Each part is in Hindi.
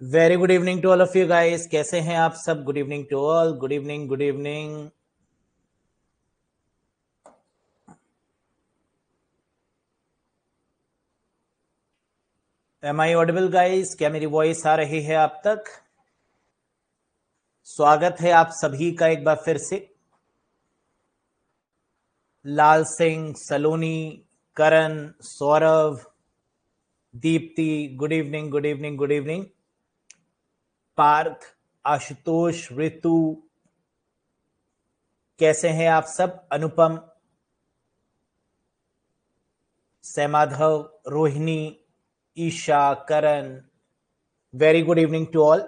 Very good evening to all of you guys. कैसे हैं आप सब? Good evening to all. Good evening, good evening. Am I audible guys? क्या मेरी वॉइस आ रही है आप तक? स्वागत है आप सभी का एक बार फिर से। Lal Singh, Saloni, Karan, Saurabh, Deepti, good evening, good evening, good evening. Parth, Ashutosh, Ritu, कैसे हैं आप सब? Anupam, Saimadhav, Rohini, Isha, Karan, very good evening to all.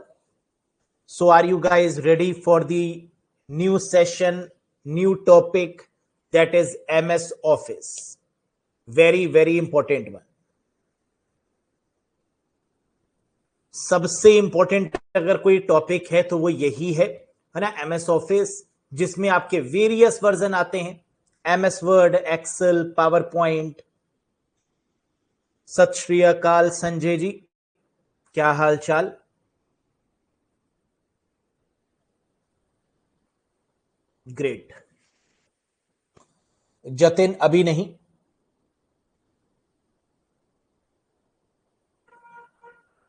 So are you guys ready for the new session, new topic, that is MS Office? Very important one. सबसे इंपॉर्टेंट अगर कोई टॉपिक है तो वो यही है ना, MS ऑफिस, जिसमें आपके वेरियस वर्जन आते हैं। MS Word, Excel, PowerPoint. सत श्री अकाल संजय जी, क्या हाल चाल? ग्रेट। जतिन अभी नहीं।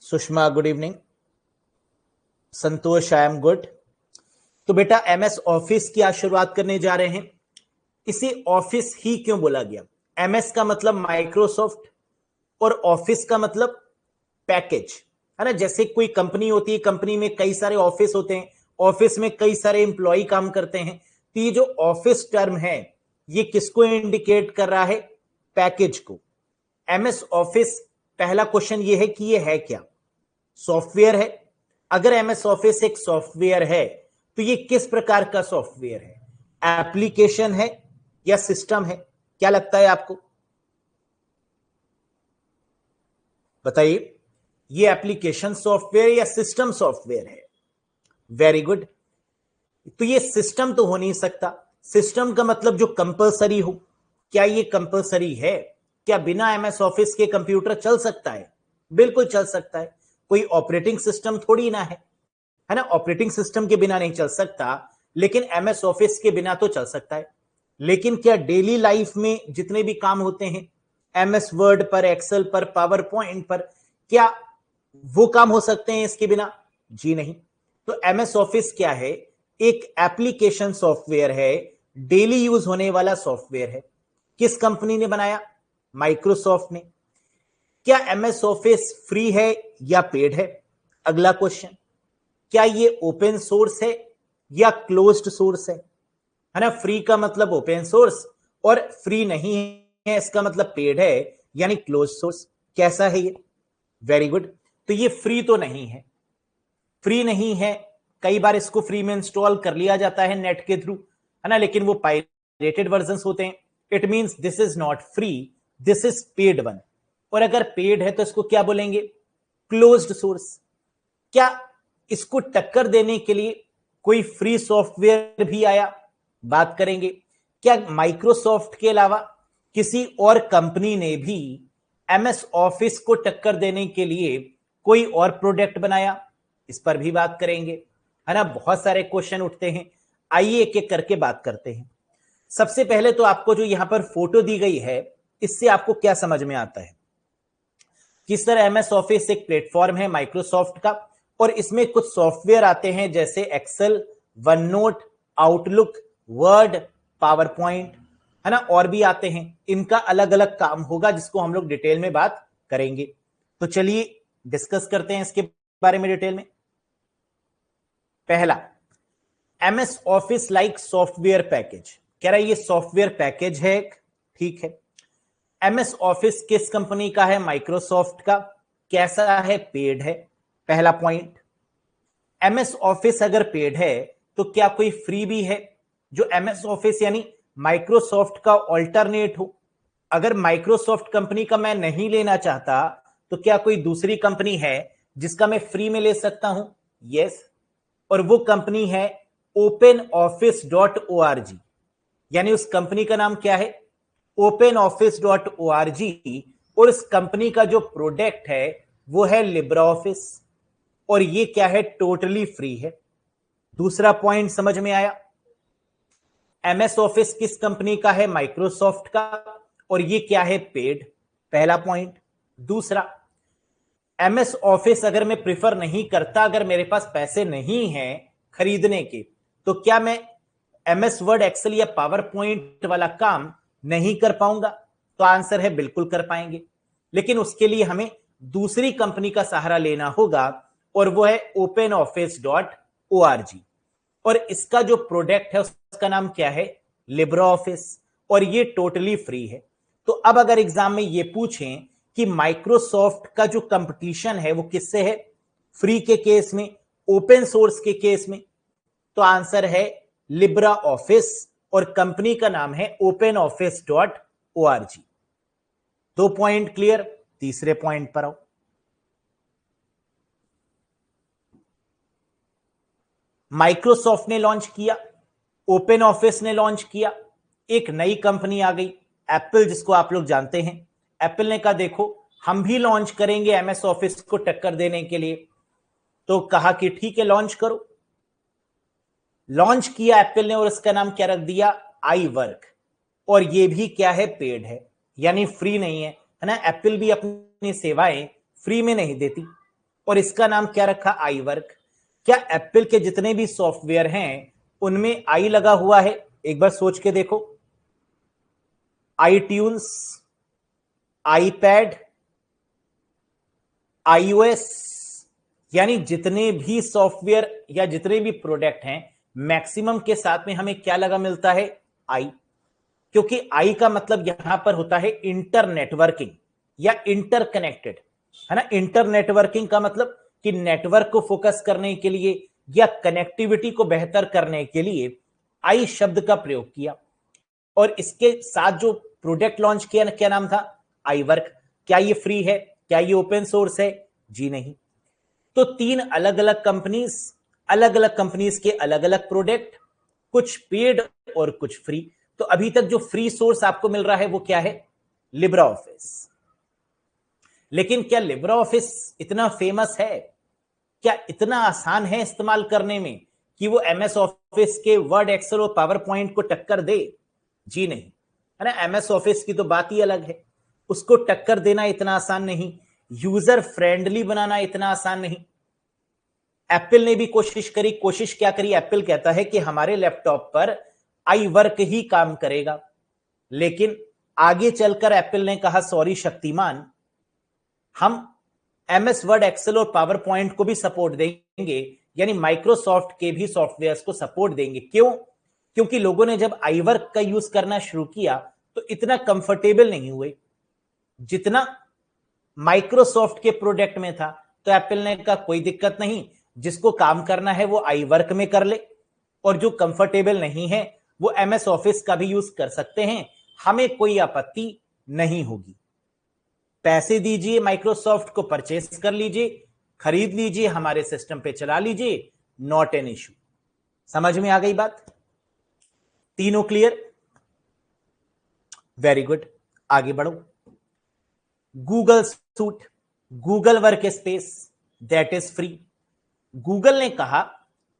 Sushma, good evening. Santosh, I am good. तो बेटा MS ऑफिस की आज शुरुआत करने जा रहे हैं। इसे ऑफिस ही क्यों बोला गया? MS का मतलब माइक्रोसॉफ्ट और ऑफिस का मतलब पैकेज, है ना। जैसे कोई कंपनी होती है, कंपनी में कई सारे ऑफिस होते हैं, ऑफिस में कई सारे एम्प्लॉय काम करते हैं। तो ये जो ऑफिस टर्म है ये किसको इंडिकेट कर रहा है? पैकेज को। MS ऑफिस, पहला क्वेश्चन ये है कि ये है क्या? सॉफ्टवेयर है। अगर MS ऑफिस एक सॉफ्टवेयर है तो ये किस प्रकार का सॉफ्टवेयर है? एप्लीकेशन है या सिस्टम है? क्या लगता है आपको? बताइए, ये एप्लीकेशन सॉफ्टवेयर या सिस्टम सॉफ्टवेयर है? Very good. तो ये सिस्टम तो हो नहीं सकता। सिस्टम का मतलब जो कंपलसरी हो। क्या ये कंपलसरी है? क्या बिना MS ऑफिस के कंप्यूटर चल सकता है? बिल्कुल चल सकता है। कोई ऑपरेटिंग सिस्टम थोड़ी ना है ना। ऑपरेटिंग सिस्टम के बिना नहीं चल सकता, लेकिन MS ऑफिस के बिना तो चल सकता है। लेकिन क्या डेली लाइफ में जितने भी काम होते हैं MS वर्ड पर, एक्सेल पर, पावर पॉइंट पर, क्या वो काम हो सकते हैं इसके बिना? जी नहीं। तो MS ऑफिस क्या है? एक एप्लीकेशन सॉफ्टवेयर है, डेली यूज होने वाला सॉफ्टवेयर है। किस कंपनी ने बनाया? माइक्रोसॉफ्ट ने। क्या MS ऑफिस फ्री है या पेड है? अगला क्वेश्चन। क्या ये ओपन सोर्स है या क्लोज्ड सोर्स है ना। फ्री का मतलब ओपन सोर्स, और फ्री नहीं है इसका मतलब पेड है, यानी क्लोज सोर्स। कैसा है ये? Very good. तो ये फ्री तो नहीं है, फ्री नहीं है। कई बार इसको फ्री में इंस्टॉल कर लिया जाता है नेट के थ्रू, है ना, लेकिन वो पायरेटेड वर्जन होते हैं। It means this is not free, this is paid one. और अगर पेड है तो इसको क्या बोलेंगे? Closed source. क्या इसको टक्कर देने के लिए कोई फ्री सॉफ्टवेयर भी आया? बात करेंगे। क्या माइक्रोसॉफ्ट के अलावा किसी और कंपनी ने भी MS ऑफिस को टक्कर देने के लिए कोई और प्रोडक्ट बनाया? इस पर भी बात करेंगे, है ना। बहुत सारे क्वेश्चन उठते हैं, आइए एक एक करके बात करते हैं। सबसे पहले तो आपको जो यहां पर फोटो दी गई है, इससे आपको क्या समझ में आता है? किस तरह MS ऑफिस एक प्लेटफॉर्म है माइक्रोसॉफ्ट का, और इसमें कुछ सॉफ्टवेयर आते हैं जैसे Excel, OneNote, Outlook, Word, PowerPoint, है ना, और भी आते हैं। इनका अलग अलग काम होगा जिसको हम लोग डिटेल में बात करेंगे। तो चलिए डिस्कस करते हैं इसके बारे में डिटेल में। पहला, MS office like software package. कह रहा है ये सॉफ्टवेयर पैकेज है एक, ठीक है। MS ऑफिस किस कंपनी का है? माइक्रोसॉफ्ट का। कैसा है? पेड है, पहला पॉइंट। MS ऑफिस अगर पेड है तो क्या कोई फ्री भी है जो MS ऑफिस यानी माइक्रोसॉफ्ट का ऑल्टरनेट हो? अगर माइक्रोसॉफ्ट कंपनी का मैं नहीं लेना चाहता तो क्या कोई दूसरी कंपनी है जिसका मैं फ्री में ले सकता हूं? यस। और वो कंपनी है openoffice.org। यानी उस कंपनी का नाम क्या है? openoffice.org। और इस कंपनी का जो प्रोडक्ट है वो है लिब्रे ऑफिस। और ये क्या है, टोटली फ्री है। दूसरा पॉइंट समझ में आया। एमएस ऑफिस किस कंपनी का है, माइक्रोसॉफ्ट का, और ये क्या है, पेड, पहला पॉइंट। दूसरा, एमएस ऑफिस अगर मैं प्रिफर नहीं करता, अगर मेरे पास पैसे नहीं हैं खरीदने के, तो क्या मैं एमएस वर्ड एक्सेल या पावर पॉइंट वाला काम नहीं कर पाऊंगा? तो आंसर है बिल्कुल कर पाएंगे, लेकिन उसके लिए हमें दूसरी कंपनी का सहारा लेना होगा, और वो है openoffice.org। और इसका जो प्रोडक्ट है उसका नाम क्या है, लिब्रा ऑफिस, और ये टोटली फ्री है। तो अब अगर एग्जाम में ये पूछें कि माइक्रोसॉफ्ट का जो कंपटीशन है वो किससे है, फ्री के केस में, ओपन सोर्स के केस में, तो आंसर है लिब्रा ऑफिस, और कंपनी का नाम है openoffice.org। 2 point clear. तीसरे पॉइंट पर आओ। माइक्रोसॉफ्ट ने लॉन्च किया, ओपन ऑफिस ने लॉन्च किया, एक नई कंपनी आ गई एप्पल, जिसको आप लोग जानते हैं। एप्पल ने कहा देखो हम भी लॉन्च करेंगे एमएस ऑफिस को टक्कर देने के लिए, तो कहा कि ठीक है लॉन्च करो। लॉन्च किया एप्पल ने, और इसका नाम क्या रख दिया, आई वर्क, और ये भी क्या है, पेड है, यानी फ्री नहीं है ना। एप्पल भी अपनी सेवाएं फ्री में नहीं देती, और इसका नाम क्या रखा, आई वर्क। क्या एप्पल के जितने भी सॉफ्टवेयर हैं उनमें आई लगा हुआ है? एक बार सोच के देखो, आई ट्यून्स, आईपैड, आईओएस, यानी जितने भी सॉफ्टवेयर या जितने भी प्रोडक्ट हैं मैक्सिमम के साथ में हमें क्या लगा मिलता है, आई। क्योंकि आई का मतलब यहां पर होता है इंटर नेटवर्किंग या इंटरकनेक्टेड, है ना। इंटर नेटवर्किंग का मतलब कि नेटवर्क को फोकस करने के लिए या कनेक्टिविटी को बेहतर करने के लिए आई शब्द का प्रयोग किया। और इसके साथ जो प्रोडक्ट लॉन्च किया ना, क्या नाम था, आई वर्क। क्या ये फ्री है, क्या ये ओपन सोर्स है? जी नहीं। तो 3 अलग अलग कंपनीज के अलग अलग प्रोडक्ट, कुछ पेड और कुछ फ्री। तो अभी तक जो फ्री सोर्स आपको मिल रहा है वो क्या है, लिब्रा ऑफिस। लेकिन क्या लिब्रा ऑफिस इतना फेमस है, क्या इतना आसान है इस्तेमाल करने में कि वो एमएस ऑफिस के वर्ड, एक्सेल और पावर पॉइंट को टक्कर दे? जी नहीं, है ना। एमएस ऑफिस की तो बात ही अलग है, उसको टक्कर देना इतना आसान नहीं, यूजर फ्रेंडली बनाना इतना आसान नहीं। एप्पल ने भी कोशिश करी, कोशिश क्या करी, एप्पल कहता है कि हमारे लैपटॉप पर आई वर्क ही काम करेगा, लेकिन आगे चलकर एप्पल ने कहा सॉरी शक्तिमान, हम एमएस वर्ड, एक्सेल और पावर पॉइंट को भी सपोर्ट देंगे, यानी माइक्रोसॉफ्ट के भी सॉफ्टवेयर्स को सपोर्ट देंगे। क्यों? क्योंकि लोगों ने जब आई वर्क का यूज करना शुरू किया तो इतना कंफर्टेबल नहीं हुए जितना माइक्रोसॉफ्ट के प्रोडक्ट में था। तो एप्पल ने कहा कोई दिक्कत नहीं, जिसको काम करना है वो आई वर्क में कर ले, और जो कंफर्टेबल नहीं है वो एमएस ऑफिस का भी यूज कर सकते हैं, हमें कोई आपत्ति नहीं होगी। पैसे दीजिए, माइक्रोसॉफ्ट को परचेस कर लीजिए, खरीद लीजिए, हमारे सिस्टम पे चला लीजिए, नॉट एन इशू। समझ में आ गई बात? तीनों क्लियर? वेरी गुड, आगे बढ़ो। Google suit, Google work space, that is free. Google ने कहा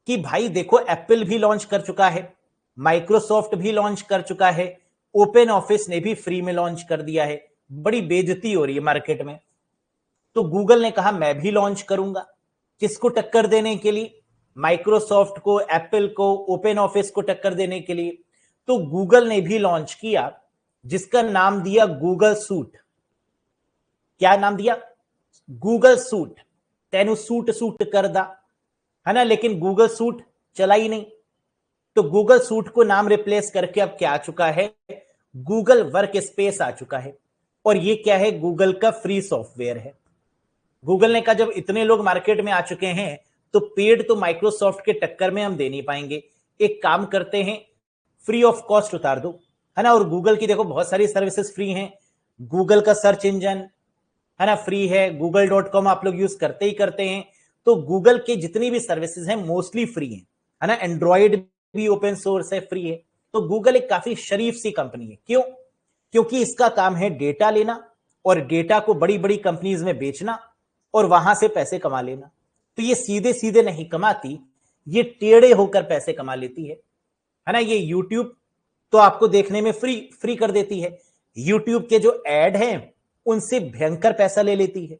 कि भाई देखो एप्पल भी लॉन्च कर चुका है, माइक्रोसॉफ्ट भी लॉन्च कर चुका है, ओपन ऑफिस ने भी फ्री में लॉन्च कर दिया है, बड़ी बेइज्जती हो रही है मार्केट में। तो गूगल ने कहा मैं भी लॉन्च करूंगा। किसको टक्कर देने के लिए? माइक्रोसॉफ्ट को, एप्पल को, ओपन ऑफिस को टक्कर देने के लिए। तो गूगल ने भी लॉन्च किया, जिसका नाम दिया गूगल सूट। क्या नाम दिया? Google suite. तेनु सूट सूट कर दा, है ना, लेकिन गूगल सूट चला ही नहीं। तो गूगल सूट को नाम रिप्लेस करके अब क्या आ चुका है, गूगल वर्क स्पेस आ चुका है। और ये क्या है, गूगल का फ्री सॉफ्टवेयर है। गूगल ने कहा जब इतने लोग मार्केट में आ चुके हैं तो पेड तो माइक्रोसॉफ्ट के टक्कर में हम दे नहीं पाएंगे, एक काम करते हैं फ्री ऑफ कॉस्ट उतार दो, है ना। और गूगल की देखो बहुत सारी सर्विसेज फ्री हैं, गूगल का सर्च इंजन, है ना, फ्री है, google.com आप लोग यूज करते ही करते हैं। तो गूगल के जितनी भी सर्विसेज हैं मोस्टली फ्री हैं, है ना। एंड्रॉइड भी ओपन सोर्स है, फ्री है। तो गूगल एक काफी शरीफ सी कंपनी है। क्यों? क्योंकि इसका काम है डेटा लेना और डेटा को बड़ी बड़ी कंपनीज में बेचना और वहां से पैसे कमा लेना। तो ये सीधे सीधे नहीं कमाती, ये टेढ़े होकर पैसे कमा लेती है ना। ये YouTube तो आपको देखने में फ्री कर देती है, YouTube के जो ऐड हैं उनसे भयंकर पैसा ले लेती है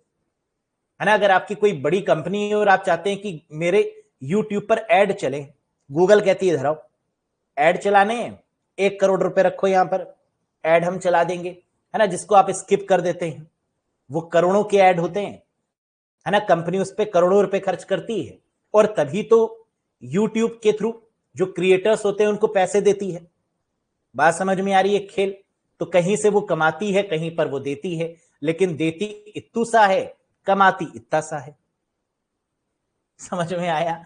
ना। अगर आपकी कोई बड़ी कंपनी है और आप चाहते हैं कि मेरे YouTube पर ऐड चले, गूगल कहती है धराओ ऐड चलाने हैं, 1 करोड़ रुपए रखो यहां पर, ऐड हम चला देंगे, है ना। जिसको आप स्किप कर देते हैं, वो करोड़ों के ऐड होते हैं, है ना। कंपनी उस पर करोड़ों रुपए खर्च करती है और तभी तो YouTube के थ्रू जो क्रिएटर्स होते हैं उनको पैसे देती है। बात समझ में आ रही है खेल? तो कहीं से वो कमाती है, कहीं पर वो देती है, लेकिन देती इत्तू सा है, कमाती इतना सा है। समझ में आया?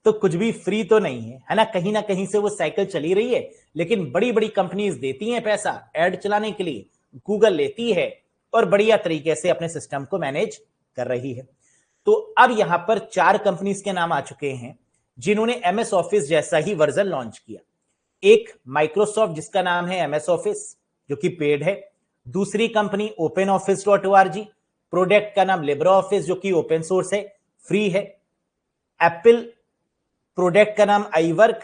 तो कुछ भी फ्री तो नहीं है ना, कहीं से वो साइकिल चली रही है। लेकिन बड़ी बड़ी कंपनीज देती हैं पैसा ऐड चलाने के लिए, गूगल लेती है और बढ़िया तरीके से अपने सिस्टम को मैनेज कर रही है। तो अब यहां पर 4 कंपनीज के नाम आ चुके हैं जिन्होंने MS ऑफिस जैसा ही वर्जन लॉन्च किया। एक माइक्रोसॉफ्ट जिसका नाम है MS ऑफिस जो कि पेड है, दूसरी कंपनी OpenOffice.org, प्रोडक्ट का नाम लिब्रा ऑफिस जो कि ओपन सोर्स है, फ्री है। एप्पल प्रोडक्ट का नाम iWork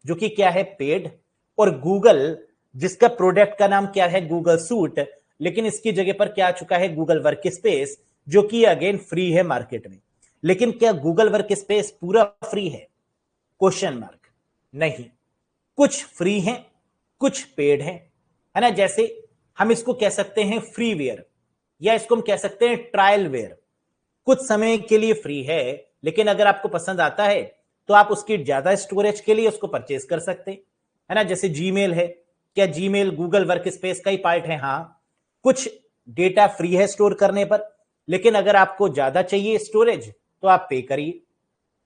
जो कि क्या है, पेड। और गूगल जिसका प्रोडक्ट का नाम क्या है, गूगल सूट, लेकिन इसकी जगह पर क्या आ चुका है, गूगल वर्क स्पेस जो कि अगेन फ्री है मार्केट में। लेकिन क्या गूगल वर्क स्पेस पूरा फ्री है? Question mark. नहीं, कुछ फ्री हैं, कुछ पेड हैं, है ना। जैसे हम इसको कह सकते हैं फ्रीवेयर, या इसको हम कह सकते हैं ट्रायल वेयर। कुछ समय के लिए फ्री है, लेकिन अगर आपको पसंद आता है तो आप उसकी ज्यादा स्टोरेज के लिए उसको परचेज कर सकते हैं, है ना। जैसे जीमेल है, क्या जीमेल गूगल वर्क स्पेस का ही पार्ट है? हाँ, कुछ डेटा फ्री है स्टोर करने पर, लेकिन अगर आपको ज्यादा चाहिए स्टोरेज तो आप पे करिए।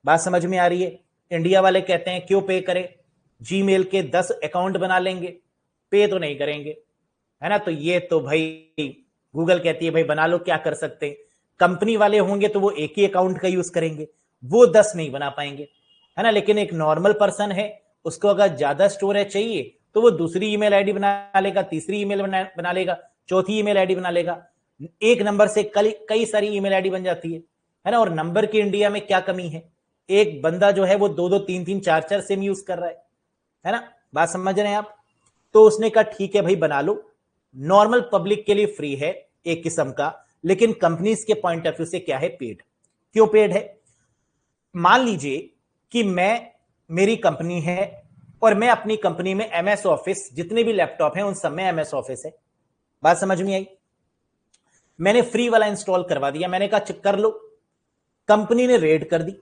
बात समझ में आ रही है? इंडिया वाले कहते हैं क्यों पे करें, जीमेल के 10 अकाउंट बना लेंगे, पे तो नहीं करेंगे, है ना। तो ये तो भाई गूगल कहती है भाई बना लो, क्या कर सकते हैं। कंपनी वाले होंगे तो वो एक ही अकाउंट का यूज करेंगे, वो 10 नहीं बना पाएंगे, है ना। लेकिन एक नॉर्मल पर्सन है, उसको अगर ज्यादा स्टोरेज चाहिए तो वो दूसरी ईमेल आईडी बना लेगा, तीसरी ईमेल बना लेगा, चौथी ईमेल आईडी बना लेगा। एक नंबर से कई सारी ईमेल आईडी बन जाती है ना। और नंबर की इंडिया में क्या कमी है? एक बंदा जो है वो 2-2 3-3 4-4 सिम यूज कर रहा है ना। बात समझ रहे हैं आप? तो उसने कहा ठीक है भाई बना लो, नॉर्मल पब्लिक के लिए फ्री है एक किस्म का, लेकिन कंपनीज के पॉइंट ऑफ व्यू से क्या है, पेड। क्यों पेड है? मान लीजिए कि मेरी कंपनी है और मैं अपनी कंपनी में MS ऑफिस, जितने भी लैपटॉप हैं उन सब में MS ऑफिस है। बात समझ में आई? मैंने फ्री वाला इंस्टॉल करवा दिया, मैंने कहा चेक कर लो। कंपनी ने रेड कर दी,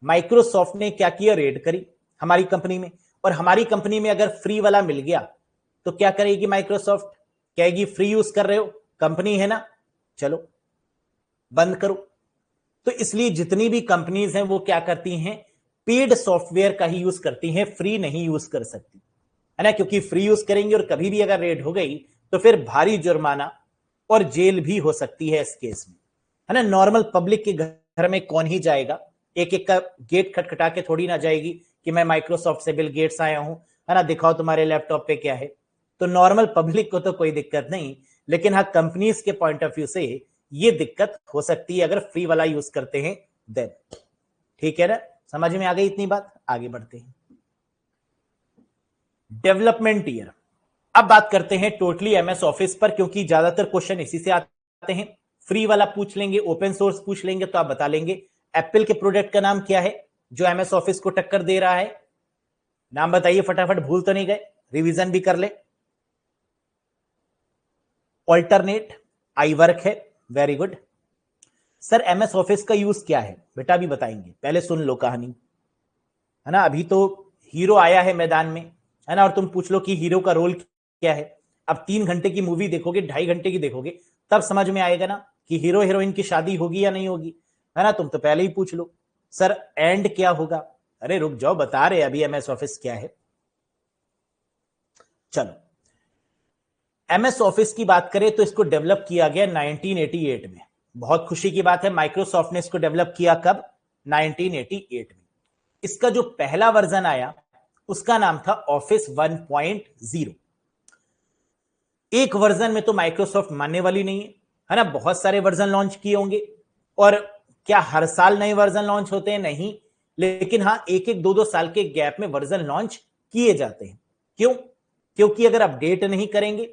माइक्रोसॉफ्ट ने क्या किया, रेड करी हमारी कंपनी में। और हमारी कंपनी में अगर फ्री वाला मिल गया तो क्या करेगी माइक्रोसॉफ्ट? कहेगी फ्री यूज कर रहे हो, कंपनी है ना, चलो बंद करो। तो इसलिए जितनी भी कंपनीज हैं वो क्या करती हैं, पेड सॉफ्टवेयर का ही यूज करती हैं, फ्री नहीं यूज कर सकती, है ना। क्योंकि फ्री यूज करेंगे और कभी भी अगर रेड हो गई तो फिर भारी जुर्माना और जेल भी हो सकती है इस केस में, है ना। नॉर्मल पब्लिक के घर में कौन ही जाएगा, एक एक का गेट खटखटा के थोड़ी ना जाएगी कि मैं माइक्रोसॉफ्ट से बिल गेट्स आया हूं, है ना, दिखाओ तुम्हारे लैपटॉप पे क्या है। तो नॉर्मल पब्लिक को तो कोई दिक्कत नहीं, लेकिन हाँ कंपनीज के पॉइंट ऑफ व्यू से ये दिक्कत हो सकती है अगर फ्री वाला यूज करते हैं देन। ठीक है ना, समझ में आ गई इतनी बात? आगे बढ़ते हैं। Development year. अब बात करते हैं टोटली MS ऑफिस पर, क्योंकि ज्यादातर क्वेश्चन इसी से आते हैं। फ्री वाला पूछ लेंगे, ओपन सोर्स पूछ लेंगे तो आप बता लेंगे। एप्पल के प्रोडक्ट का नाम क्या है जो MS ऑफिस को टक्कर दे रहा है? नाम बताइए फटाफट, भूल तो नहीं गए, रिवीजन भी कर ले। ऑल्टरनेट, iWork है, very good. Sir MS office का यूज क्या है बेटा? भी बताएंगे, पहले सुन लो कहानी, है ना। अभी तो हीरो आया है मैदान में, है ना, और तुम पूछ लो कि हीरो का रोल क्या है। अब 3 घंटे की मूवी देखोगे, 2.5 घंटे की देखोगे, तब समझ में आएगा ना कि हीरो हीरोइन की शादी होगी या नहीं होगी, है ना। तुम तो पहले ही पूछ लो सर एंड क्या होगा। अरे रुक जाओ, बता रहे अभी MS ऑफिस क्या है। चलो MS ऑफिस की बात करें तो इसको डेवलप किया गया 1988 में। बहुत खुशी की बात है, माइक्रोसॉफ्ट ने इसको डेवलप किया कब? 1988 में। इसका जो पहला वर्जन आया उसका नाम था ऑफिस 1.0। एक वर्जन में तो माइक्रोसॉफ्ट मानने वाली नहीं है ना, बहुत सारे वर्जन लॉन्च किए होंगे। और क्या हर साल नए वर्जन लॉन्च होते हैं? नहीं, लेकिन हाँ एक एक दो दो साल के गैप में वर्जन लॉन्च किए जाते हैं। क्यों? क्योंकि अगर अपडेट नहीं करेंगे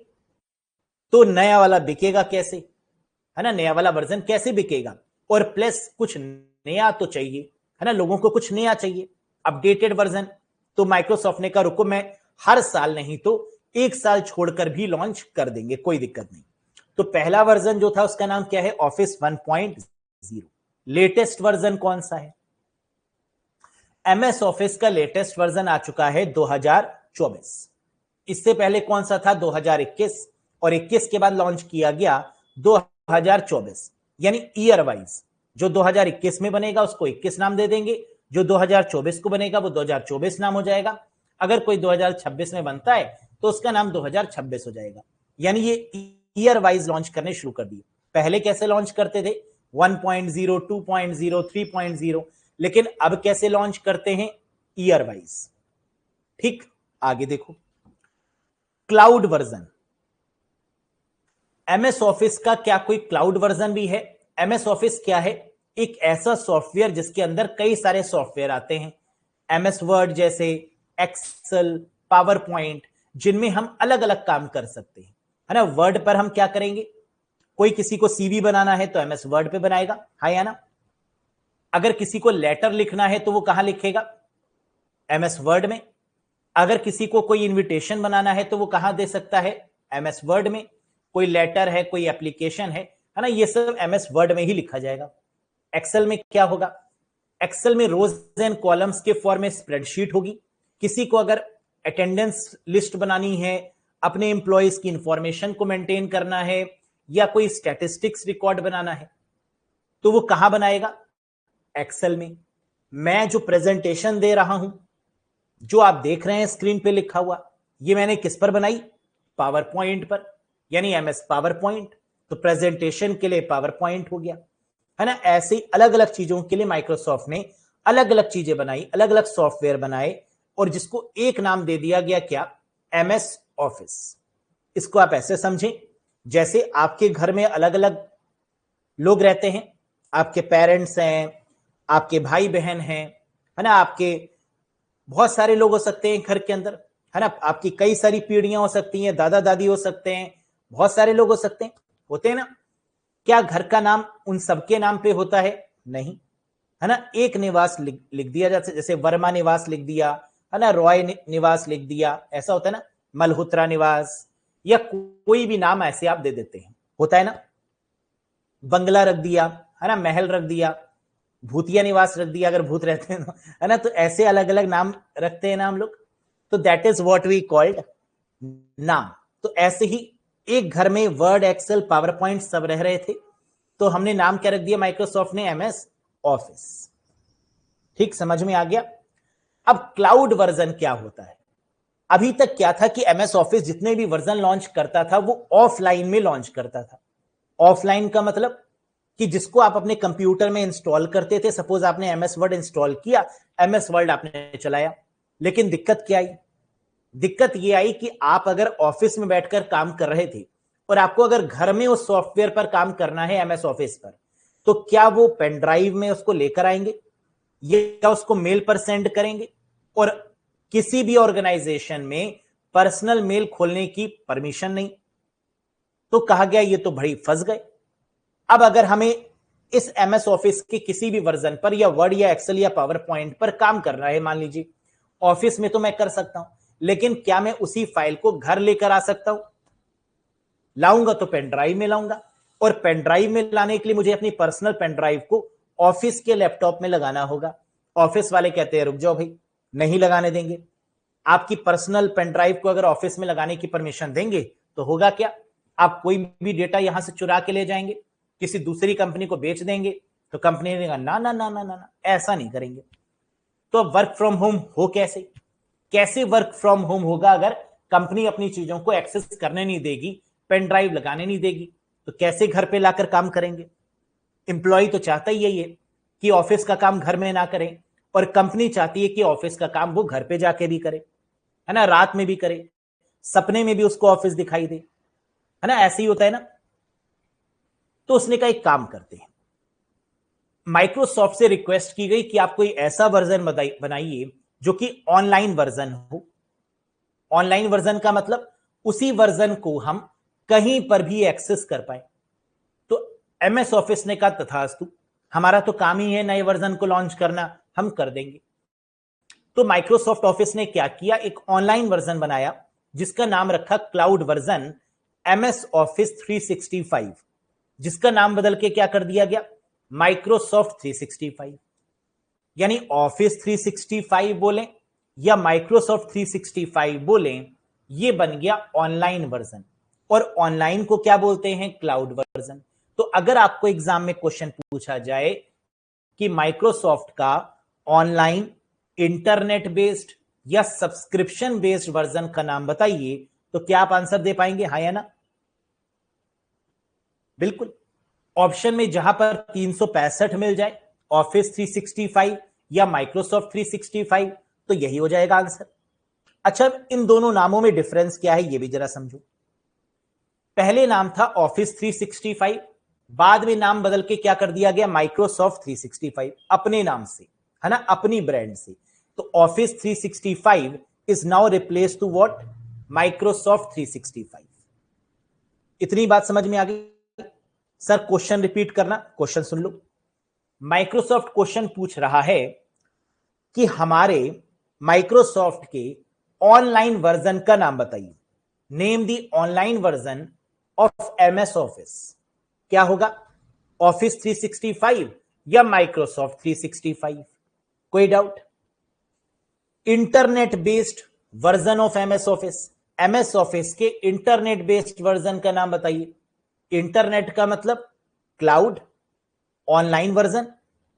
तो नया वाला बिकेगा कैसे, है ना, नया वाला वर्जन कैसे बिकेगा? और प्लस कुछ नया तो चाहिए, है ना, लोगों को कुछ नया चाहिए, अपडेटेड वर्जन। तो माइक्रोसॉफ्ट ने कहा रुको, मैं हर साल नहीं तो एक साल छोड़कर भी लॉन्च कर देंगे, कोई दिक्कत नहीं। तो पहला वर्जन जो था उसका नाम क्या है? ऑफिस 1.0। लेटेस्ट वर्जन कौन सा है? एमएस ऑफिस का लेटेस्ट वर्जन आ चुका है 2024। इससे पहले कौन सा था? 2021, और 21 के बाद लॉन्च किया गया 2024। यानी ईयर वाइज जो 2021 में बनेगा उसको 21 नाम दे देंगे, जो 2024 को बनेगा वो 2024 नाम हो जाएगा। अगर कोई 2026 में बनता है तो उसका नाम 2026 हो जाएगा। यानी ये ईयर वाइज लॉन्च करने शुरू कर दिए। पहले कैसे लॉन्च करते थे? 1.0, 2.0, 3.0, लेकिन अब कैसे लॉन्च करते हैं? Year wise. ठीक, आगे देखो, क्लाउड वर्जन। एमएस ऑफिस का क्या कोई क्लाउड वर्जन भी है? एमएस ऑफिस क्या है? एक ऐसा सॉफ्टवेयर जिसके अंदर कई सारे सॉफ्टवेयर आते हैं, एमएस वर्ड जैसे, एक्सेल, पावर पॉइंट, जिनमें हम अलग अलग काम कर सकते हैं, है ना। वर्ड पर हम क्या करेंगे? कोई किसी को सीवी बनाना है तो एमएस वर्ड पे बनाएगा, हाँ या ना। अगर किसी को लेटर लिखना है तो वो कहां लिखेगा? एमएस वर्ड में। अगर किसी को कोई इनविटेशन बनाना है तो वो कहां दे सकता है? एमएस वर्ड में। कोई लेटर है, कोई एप्लीकेशन है ना, ये सब एमएस वर्ड में ही लिखा जाएगा। एक्सेल में क्या होगा? एक्सेल में रोज एंड कॉलम्स के फॉर्म में स्प्रेडशीट होगी। किसी को अगर अटेंडेंस लिस्ट बनानी है, अपने एम्प्लॉयज की इंफॉर्मेशन को मेंटेन करना है, या कोई स्टैटिस्टिक्स रिकॉर्ड बनाना है, तो वो कहां बनाएगा? एक्सेल में। मैं जो प्रेजेंटेशन दे रहा हूं, जो आप देख रहे हैं स्क्रीन पे लिखा हुआ, ये मैंने किस पर बनाई? पावर पॉइंट पर, यानी एमएस पावर पॉइंट। तो प्रेजेंटेशन के लिए पावर पॉइंट हो गया, है ना। ऐसे अलग अलग चीजों के लिए माइक्रोसॉफ्ट ने अलग अलग चीजें बनाई, अलग अलग सॉफ्टवेयर बनाए, और जिसको एक नाम दे दिया गया, क्या? MS office. इसको आप ऐसे समझें जैसे आपके घर में अलग अलग लोग रहते हैं, आपके पेरेंट्स हैं, आपके भाई बहन हैं, है ना, आपके बहुत सारे लोग हो सकते हैं घर के अंदर, है ना, आपकी कई सारी पीढ़ियां हो सकती हैं, दादा दादी हो सकते हैं, बहुत सारे लोग हो सकते हैं, होते हैं ना। क्या घर का नाम उन सबके नाम पे होता है? नहीं, है ना। एक निवास लिख दिया जाता है, जैसे वर्मा निवास लिख दिया, है ना, रॉय निवास लिख दिया, ऐसा होता है ना, मल्होत्रा निवास, या कोई भी नाम ऐसे आप दे देते हैं, होता है ना। बंगला रख दिया, है ना, महल रख दिया, भूतिया निवास रख दिया अगर भूत रहते हैं तो, है ना। तो ऐसे अलग अलग नाम रखते हैं ना हम लोग, तो that is what we called नाम। तो ऐसे ही एक घर में वर्ड, एक्सेल, पावर पॉइंट सब रह रहे थे, तो हमने नाम क्या रख दिया माइक्रोसॉफ्ट ने? MS office. ठीक, समझ में आ गया। अब क्लाउड वर्जन क्या होता है? अभी तक क्या था कि एमएस ऑफिस जितने भी वर्जन लॉन्च करता था वो ऑफलाइन में लॉन्च करता था। ऑफलाइन का मतलब कि जिसको आप अपने कंप्यूटर में इंस्टॉल करते थे। सपोज आपने एमएस वर्ड इंस्टॉल किया, एमएस वर्ड आपने चलाया, लेकिन दिक्कत क्या आई? दिक्कत यह आई कि आप अगर ऑफिस में बैठकर काम कर रहे थे और आपको अगर घर में उस सॉफ्टवेयर पर काम करना है, एमएस ऑफिस पर, तो क्या वो पेन ड्राइव में उसको लेकर आएंगे या उसको मेल पर सेंड करेंगे? और किसी भी ऑर्गेनाइजेशन में पर्सनल मेल खोलने की परमिशन नहीं। तो कहा गया ये तो भाई फंस गए। अब अगर हमें इस एमएस ऑफिस के किसी भी वर्जन पर, या वर्ड या एक्सेल या पावर पॉइंट पर काम करना है, मान लीजिए ऑफिस में तो मैं कर सकता हूं, लेकिन क्या मैं उसी फाइल को घर लेकर आ सकता हूं? लाऊंगा तो पेन ड्राइव में लाऊंगा, और पेन ड्राइव में लाने के लिए मुझे अपनी पर्सनल पेन ड्राइव को ऑफिस के लैपटॉप में लगाना होगा। ऑफिस वाले कहते हैं रुक जाओ भाई, नहीं लगाने देंगे। आपकी पर्सनल पेन ड्राइव को अगर ऑफिस में लगाने की परमिशन देंगे तो होगा क्या? आप कोई भी डेटा यहां से चुरा के ले जाएंगे, किसी दूसरी कंपनी को बेच देंगे, तो कंपनी ने कहा ना ना ना ना ना, ऐसा नहीं करेंगे। तो वर्क फ्रॉम होम हो कैसे? कैसे वर्क फ्रॉम होम होगा अगर कंपनी अपनी चीजों को एक्सेस करने नहीं देगी, पेन ड्राइव लगाने नहीं देगी? तो कैसे घर पे लाकर काम करेंगे? एम्प्लॉय तो चाहता ही यही है कि ऑफिस का काम घर में ना करें, और कंपनी चाहती है कि ऑफिस का काम वो घर पे जाके भी करे, है ना, रात में भी करे, सपने में भी उसको ऑफिस दिखाई दे, है ना, ऐसे ही होता है ना। तो उसने कहा एक काम करते हैं, माइक्रोसॉफ्ट से रिक्वेस्ट की गई कि आप कोई ऐसा वर्जन बनाइए जो कि ऑनलाइन वर्जन हो। ऑनलाइन वर्जन का मतलब उसी वर्जन को हम कहीं पर भी एक्सेस कर पाए। तो एमएस ऑफिस ने कहा तथास्तु, हमारा तो काम ही है नए वर्जन को लॉन्च करना, हम कर देंगे। तो माइक्रोसॉफ्ट ऑफिस ने क्या किया, एक ऑनलाइन वर्जन बनाया जिसका नाम रखा क्लाउड वर्जन एमएस ऑफिस 365, जिसका नाम बदल के क्या कर दिया गया, माइक्रोसॉफ्ट 365। यानी ऑफिस 365 बोलें या माइक्रोसॉफ्ट 365 बोलें, ये बन गया ऑनलाइन वर्जन। और ऑनलाइन को क्या बोलते हैं, क्लाउड वर्जन। तो अगर आपको एग्जाम में क्वेश्चन पूछा जाए कि माइक्रोसॉफ्ट का ऑनलाइन, इंटरनेट बेस्ड या सब्सक्रिप्शन बेस्ड वर्जन का नाम बताइए, तो क्या आप आंसर दे पाएंगे, हाँ या ना? बिल्कुल। ऑप्शन में जहां पर 365 मिल जाए, ऑफिस 365 या माइक्रोसॉफ्ट 365, तो यही हो जाएगा आंसर। अच्छा, इन दोनों नामों में डिफरेंस क्या है, ये भी जरा समझो। पहले नाम था ऑफिस 365, बाद में नाम बदल के क्या कर दिया गया, माइक्रोसॉफ्ट 365, अपने नाम से, है ना, अपनी ब्रांड से। तो Office 365 is now replace to what, Microsoft 365। इतनी बात समझ में आ गई? सर क्वेश्चन रिपीट करना, क्वेश्चन सुन लो। माइक्रोसॉफ्ट क्वेश्चन पूछ रहा है कि हमारे माइक्रोसॉफ्ट के ऑनलाइन वर्जन का नाम बताइए, name the online version of MS office. क्या होगा, ऑफिस 365 या माइक्रोसॉफ्ट 365? कोई doubt? Internet based version of MS office, MS office के इंटरनेट बेस्ड वर्जन का नाम बताइए। इंटरनेट का मतलब क्लाउड, ऑनलाइन वर्जन,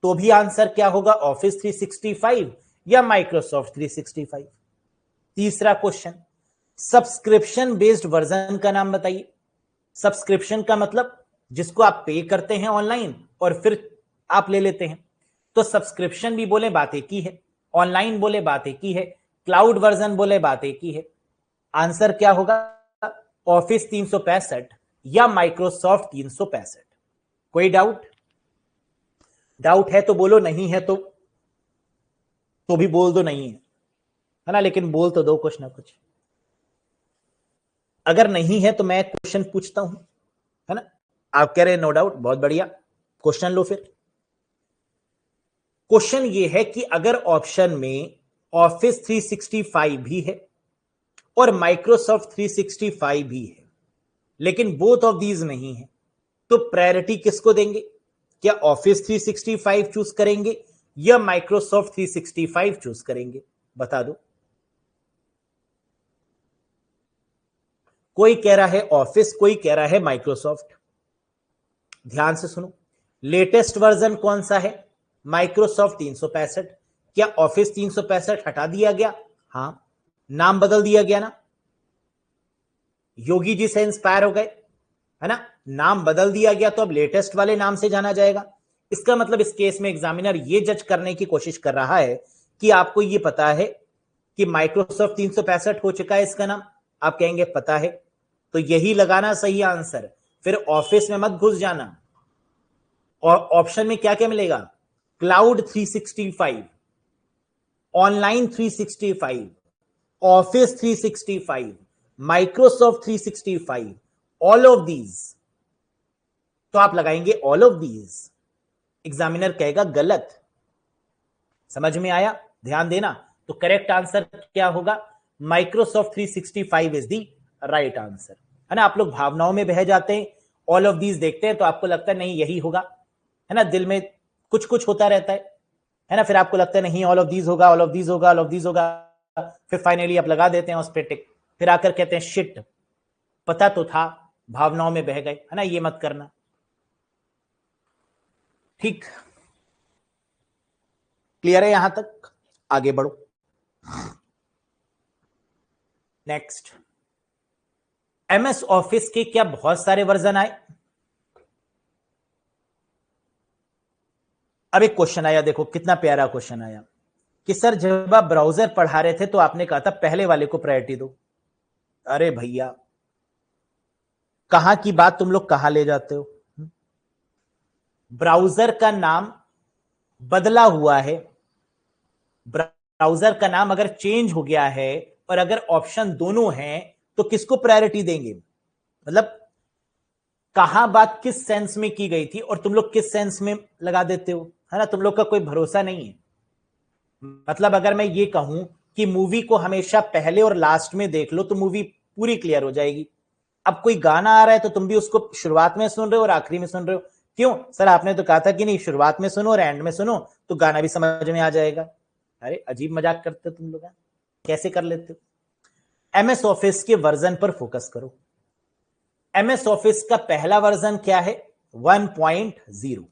तो भी आंसर क्या होगा, ऑफिस 365 या माइक्रोसॉफ्ट 365। तीसरा क्वेश्चन, सब्सक्रिप्शन बेस्ड वर्जन का नाम बताइए। सब्सक्रिप्शन का मतलब जिसको आप पे करते हैं ऑनलाइन और फिर आप ले लेते हैं। तो सब्सक्रिप्शन भी बोले बात एक ही है, ऑनलाइन बोले बात एक ही है, क्लाउड वर्जन बोले बात एक ही है। आंसर क्या होगा, ऑफिस 365 या माइक्रोसॉफ्ट 365। कोई डाउट? डाउट है तो बोलो, नहीं है तो भी बोल दो नहीं है ना, लेकिन बोल तो दो कुछ ना कुछ। अगर नहीं है तो मैं क्वेश्चन पूछता हूं, है ना। आप कह रहे हैं नो डाउट, बहुत बढ़िया, क्वेश्चन लो फिर। क्वेश्चन ये है कि अगर ऑप्शन में ऑफिस 365 भी है और माइक्रोसॉफ्ट 365 भी है, लेकिन बोथ ऑफ दीज नहीं है, तो प्रायोरिटी किसको देंगे? क्या ऑफिस 365 चूज करेंगे या माइक्रोसॉफ्ट 365 चूज करेंगे? बता दो। कोई कह रहा है ऑफिस, कोई कह रहा है माइक्रोसॉफ्ट। ध्यान से सुनो, लेटेस्ट वर्जन कौन सा है, माइक्रोसॉफ्ट 365। क्या ऑफिस 365 हटा दिया गया? हां, नाम बदल दिया गया ना, योगी जी से इंस्पायर हो गए, है ना, नाम बदल दिया गया, तो अब लेटेस्ट वाले नाम से जाना जाएगा। इसका मतलब इस केस में एग्जामिनर ये जज करने की कोशिश कर रहा है कि आपको ये पता है कि माइक्रोसॉफ्ट 365 हो चुका है इसका नाम। आप कहेंगे पता है, तो यही लगाना सही आंसर, फिर ऑफिस में मत घुस जाना। और ऑप्शन में क्या क्या मिलेगा, cloud 365, online 365, office 365, Microsoft 365, all of these. तो आप लगाएंगे ऑल ऑफ दीज, एग्जामिनर कहेगा गलत। समझ में आया? ध्यान देना। तो करेक्ट आंसर क्या होगा, Microsoft 365 is the right answer, है ना। आप लोग भावनाओं में बह जाते हैं, ऑल ऑफ दीज देखते हैं तो आपको लगता है नहीं यही होगा, है ना, दिल में कुछ कुछ होता रहता है ना, फिर आपको लगता है नहीं ऑल ऑफ दीज होगा, ऑल ऑफ दीज होगा, ऑल ऑफ दीज होगा, फिर फाइनली आप लगा देते हैं उस पर टिक, फिर आकर कहते हैं शिट, पता तो था, भावनाओं में बह गए, है ना, ये मत करना। ठीक, क्लियर है यहां तक? आगे बढ़ो। नेक्स्ट, एमएस ऑफिस के क्या बहुत सारे वर्जन आए? अब एक क्वेश्चन आया, देखो कितना प्यारा क्वेश्चन आया कि सर जब आप ब्राउजर पढ़ा रहे थे तो आपने कहा था पहले वाले को प्रायोरिटी दो। अरे भैया, कहां की बात तुम लोग कहां ले जाते हो? ब्राउजर का नाम बदला हुआ है, ब्राउजर का नाम अगर चेंज हो गया है और अगर ऑप्शन दोनों हैं तो किसको प्रायोरिटी देंगे? मतलब कहां बात किस सेंस में की गई थी और तुम लोग किस सेंस में लगा देते हो, है ना? तुम लोग का कोई भरोसा नहीं है। मतलब अगर मैं ये कहूं कि मूवी को हमेशा पहले और लास्ट में देख लो तो मूवी पूरी क्लियर हो जाएगी। अब कोई गाना आ रहा है तो तुम भी उसको शुरुआत में सुन रहे हो और आखिरी में सुन रहे हो। क्यों सर? आपने तो कहा था कि नहीं, शुरुआत में सुनो और एंड में सुनो तो गाना भी समझ में आ जाएगा। अरे अजीब मजाक करते हो तुम लोग, कैसे कर लेते हो? एमएस ऑफिस के वर्जन पर फोकस करो। एमएस ऑफिस का पहला वर्जन क्या है? 1.0,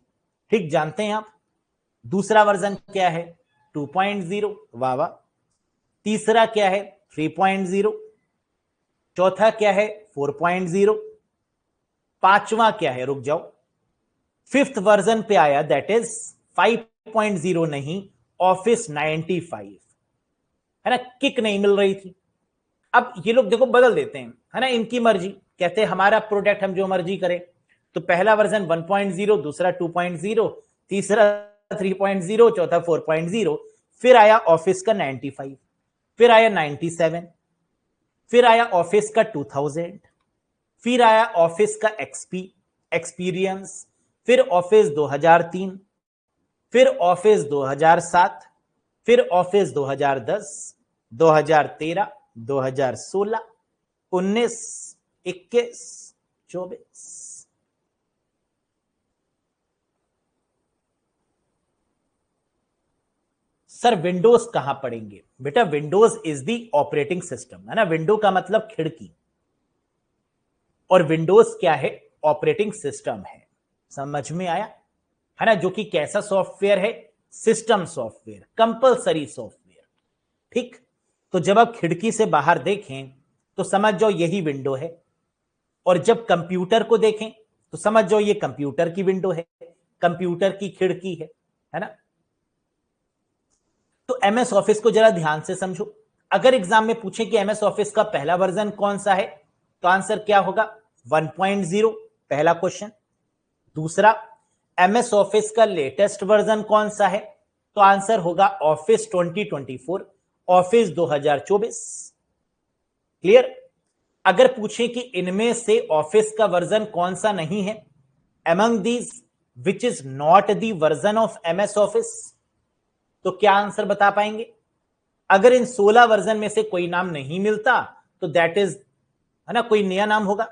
ठीक जानते हैं आप। दूसरा वर्जन क्या है? 2.0, वाह वाह। तीसरा क्या है? 3.0। चौथा क्या है? 4.0। पांचवा क्या है? रुक जाओ, फिफ्थ वर्जन पे आया, दैट इज 5.0, नहीं ऑफिस 95, है ना? किक नहीं मिल रही थी। अब ये लोग देखो बदल देते हैं, है ना, इनकी मर्जी, कहते हैं हमारा प्रोडक्ट हम जो मर्जी करें। तो पहला वर्जन 1.0, दूसरा 2.0, तीसरा 3.0, चौथा 4.0, फिर आया ऑफिस का 95, फिर आया 97, फिर आया ऑफिस का 2000, फिर आया ऑफिस का एक्सपी एक्सपीरियंस, फिर ऑफिस 2003, फिर ऑफिस 2007, फिर ऑफिस 2010, 2013, 2016, 19, 21, 24। सर विंडोज कहां पढ़ेंगे? बेटा Windows is the operating system, है ना? विंडो का मतलब खिड़की, और विंडोज क्या है? ऑपरेटिंग सिस्टम है। समझ में आया? है ना? जो कि कैसा सॉफ्टवेयर है? सिस्टम सॉफ्टवेयर, कंपलसरी सॉफ्टवेयर, ठीक। तो जब आप खिड़की से बाहर देखें तो समझ जाओ यही विंडो है, और जब कंप्यूटर को देखें तो समझ जाओ ये कंप्यूटर की विंडो है, कंप्यूटर की खिड़की है ना? तो एमएस ऑफिस को जरा ध्यान से समझो। अगर एग्जाम में पूछे कि एमएस ऑफिस का पहला वर्जन कौन सा है, तो आंसर क्या होगा? 1.0, पहला क्वेश्चन। दूसरा, एमएस ऑफिस का लेटेस्ट वर्जन कौन सा है, तो आंसर होगा ऑफिस 2024, ऑफिस 2024। क्लियर? अगर पूछे कि इनमें से ऑफिस का वर्जन कौन सा नहीं है, among these which is not the version of MS office, तो क्या आंसर बता पाएंगे? अगर इन 16 वर्जन में से कोई नाम नहीं मिलता तो दैट इज, है ना, कोई नया नाम होगा।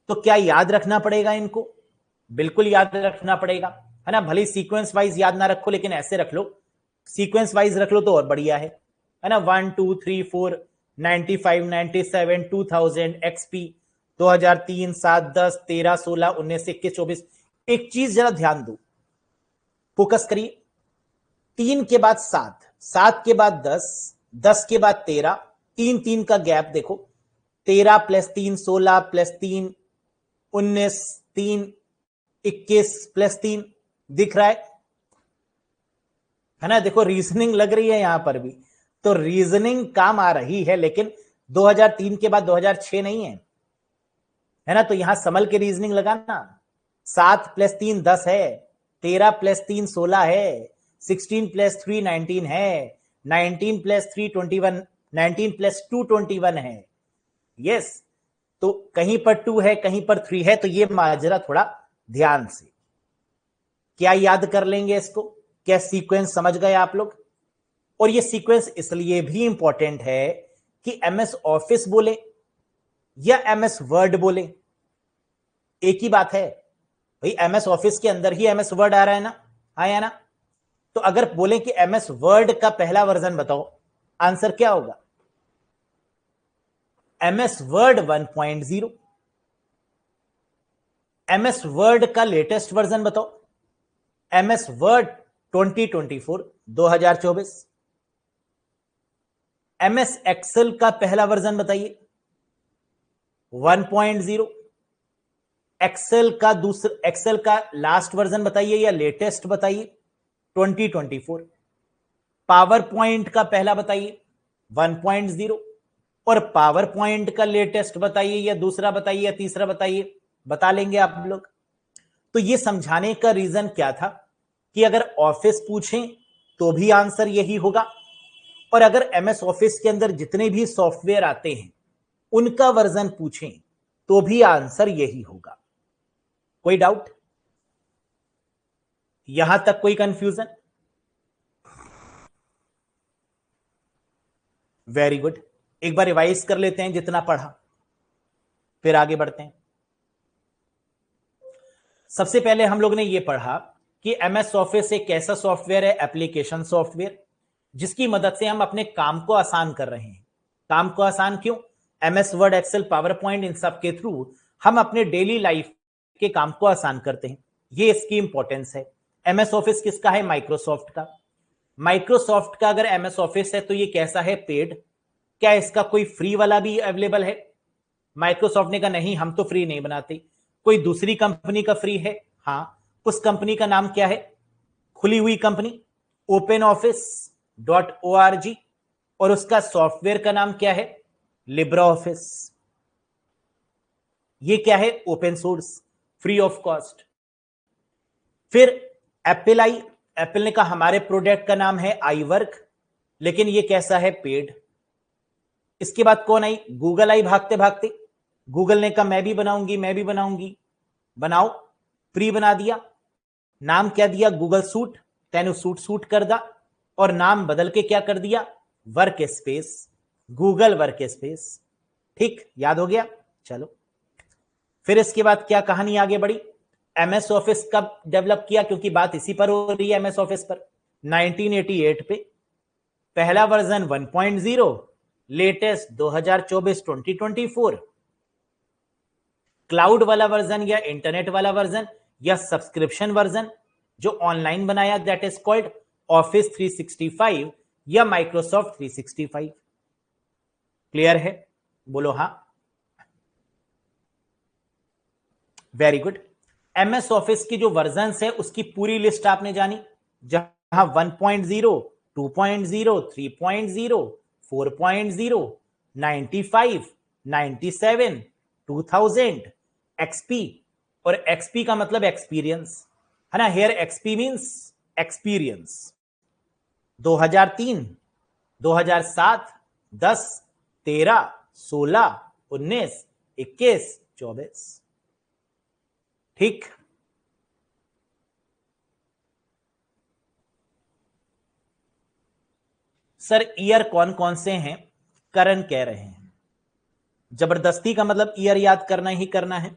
तो क्या याद रखना पड़ेगा इनको? बिल्कुल याद रखना पड़ेगा, है ना? भले सीक्वेंस वाइज याद ना रखो, लेकिन ऐसे रख लो, सीक्वेंस वाइज रख लो तो और बढ़िया है ना? 1 2 3 4, 95, 97, 2000, एक्सपी, 2003, 7, 10, 13, 16, 19, 21, 24। एक चीज जरा ध्यान दो, फोकस करिए। 3 के बाद 7, 7 के बाद 10, 10 के बाद 13, 3 3 का गैप देखो, 13 प्लस 3 16 प्लस 3 19, 3 21 प्लस 3, दिख रहा है ना? देखो रीजनिंग लग रही है यहां पर भी, तो रीजनिंग काम आ रही है, लेकिन 2003 के बाद 2006 नहीं है ना? तो यहां संभल के रीजनिंग लगाना। 7 प्लस 3 10 है, 13 प्लस 3 16 है, 16 प्लस 3 19 है, 19 प्लस 3 21, 19 प्लस 2 21 है। यस, तो कहीं पर 2 है, कहीं पर 3 है, तो ये माजरा थोड़ा ध्यान से। क्या याद कर लेंगे इसको? क्या सीक्वेंस समझ गए आप लोग? और ये सीक्वेंस इसलिए भी इंपॉर्टेंट है कि एमएस ऑफिस बोले या एमएस वर्ड बोले, एक ही बात है भाई। एमएस ऑफिस के अंदर ही एमएस वर्ड आ रहा है ना, आया ना? तो अगर बोले कि एमएस वर्ड का पहला वर्जन बताओ, आंसर क्या होगा? MS word 1.0। एमएस वर्ड का लेटेस्ट वर्जन बताओ, एमएस वर्ड 2024, 2024। एमएस एक्सेल का पहला वर्जन बताइए, 1.0। एक्सेल का दूसरा, एक्सेल का लास्ट वर्जन बताइए या लेटेस्ट बताइए, 2024। पावर पॉइंट का पहला बताइए, 1.0। और पावर पॉइंट का लेटेस्ट बताइए या दूसरा बताइए या तीसरा बताइए, बता लेंगे आप लोग। तो ये समझाने का रीजन क्या था कि अगर ऑफिस पूछें तो भी आंसर यही होगा, और अगर एमएस ऑफिस के अंदर जितने भी सॉफ्टवेयर आते हैं उनका वर्जन पूछें तो भी आंसर यही होगा। कोई डाउट? यहां तक कोई कंफ्यूजन? Very good. एक बार रिवाइज कर लेते हैं जितना पढ़ा, फिर आगे बढ़ते हैं। सबसे पहले हम लोग ने यह पढ़ा कि एमएस ऑफिस एक ऐसा सॉफ्टवेयर है, एप्लीकेशन सॉफ्टवेयर, जिसकी मदद से हम अपने काम को आसान कर रहे हैं। काम को आसान क्यों? MS Word, Excel, PowerPoint, इन सब के थ्रू हम अपने डेली लाइफ के काम को आसान करते हैं। ये इसकी इंपॉर्टेंस है। एमएस ऑफिस किसका है? माइक्रोसॉफ्ट का। माइक्रोसॉफ्ट का अगर एमएस ऑफिस है तो ये कैसा है? पेड। क्या इसका कोई फ्री वाला भी अवेलेबल है? माइक्रोसॉफ्ट ने कहा नहीं, हम तो फ्री नहीं बनाते। कोई दूसरी कंपनी का फ्री है? हाँ। उस कंपनी का नाम क्या है? खुली हुई कंपनी, ओपन ऑफिस .org, और उसका सॉफ्टवेयर का नाम क्या है? Libra office. ये क्या है? Open source, free of cost. फिर एप्पल आई। एप्पल ने कहा हमारे प्रोडक्ट का नाम है आई वर्क, लेकिन ये कैसा है? पेड। इसके बाद कौन आई? गूगल आई भागते भागते। गूगल ने कहा मैं भी बनाऊंगी, मैं भी बनाऊंगी। बनाओ, फ्री बना दिया। नाम क्या दिया? Google suite. तेनु सूट सूट कर दा, और नाम बदल के क्या कर दिया? Workspace, Google workspace. ठीक, याद हो गया? चलो, फिर इसके बाद क्या कहानी आगे बढ़ी? एमएस ऑफिस कब डेवलप किया? क्योंकि बात इसी पर हो रही है, एमएस ऑफिस पर। 1988 पे। पहला वर्जन 1.0, लेटेस्ट 2024-2024। क्लाउड वाला वर्जन या इंटरनेट वाला वर्जन या सब्सक्रिप्शन वर्जन जो ऑनलाइन बनाया, दैट इज कॉल्ड ऑफिस 365 या माइक्रोसॉफ्ट 365। क्लियर है? बोलो हाँ। Very good. एमएस ऑफिस की जो वर्जन है उसकी पूरी लिस्ट आपने जानी, जहां 1.0, 2.0, 3.0, 4.0, 95, 97, 2000, एक्सपी। और एक्सपी का मतलब एक्सपीरियंस है ना। Here XP means experience. 2003, 2007, 10, 13, 16, 19, 21, 24। ठीक। सर ईयर कौन कौन से हैं? करण कह रहे हैं। जबरदस्ती का मतलब ईयर याद करना ही करना है।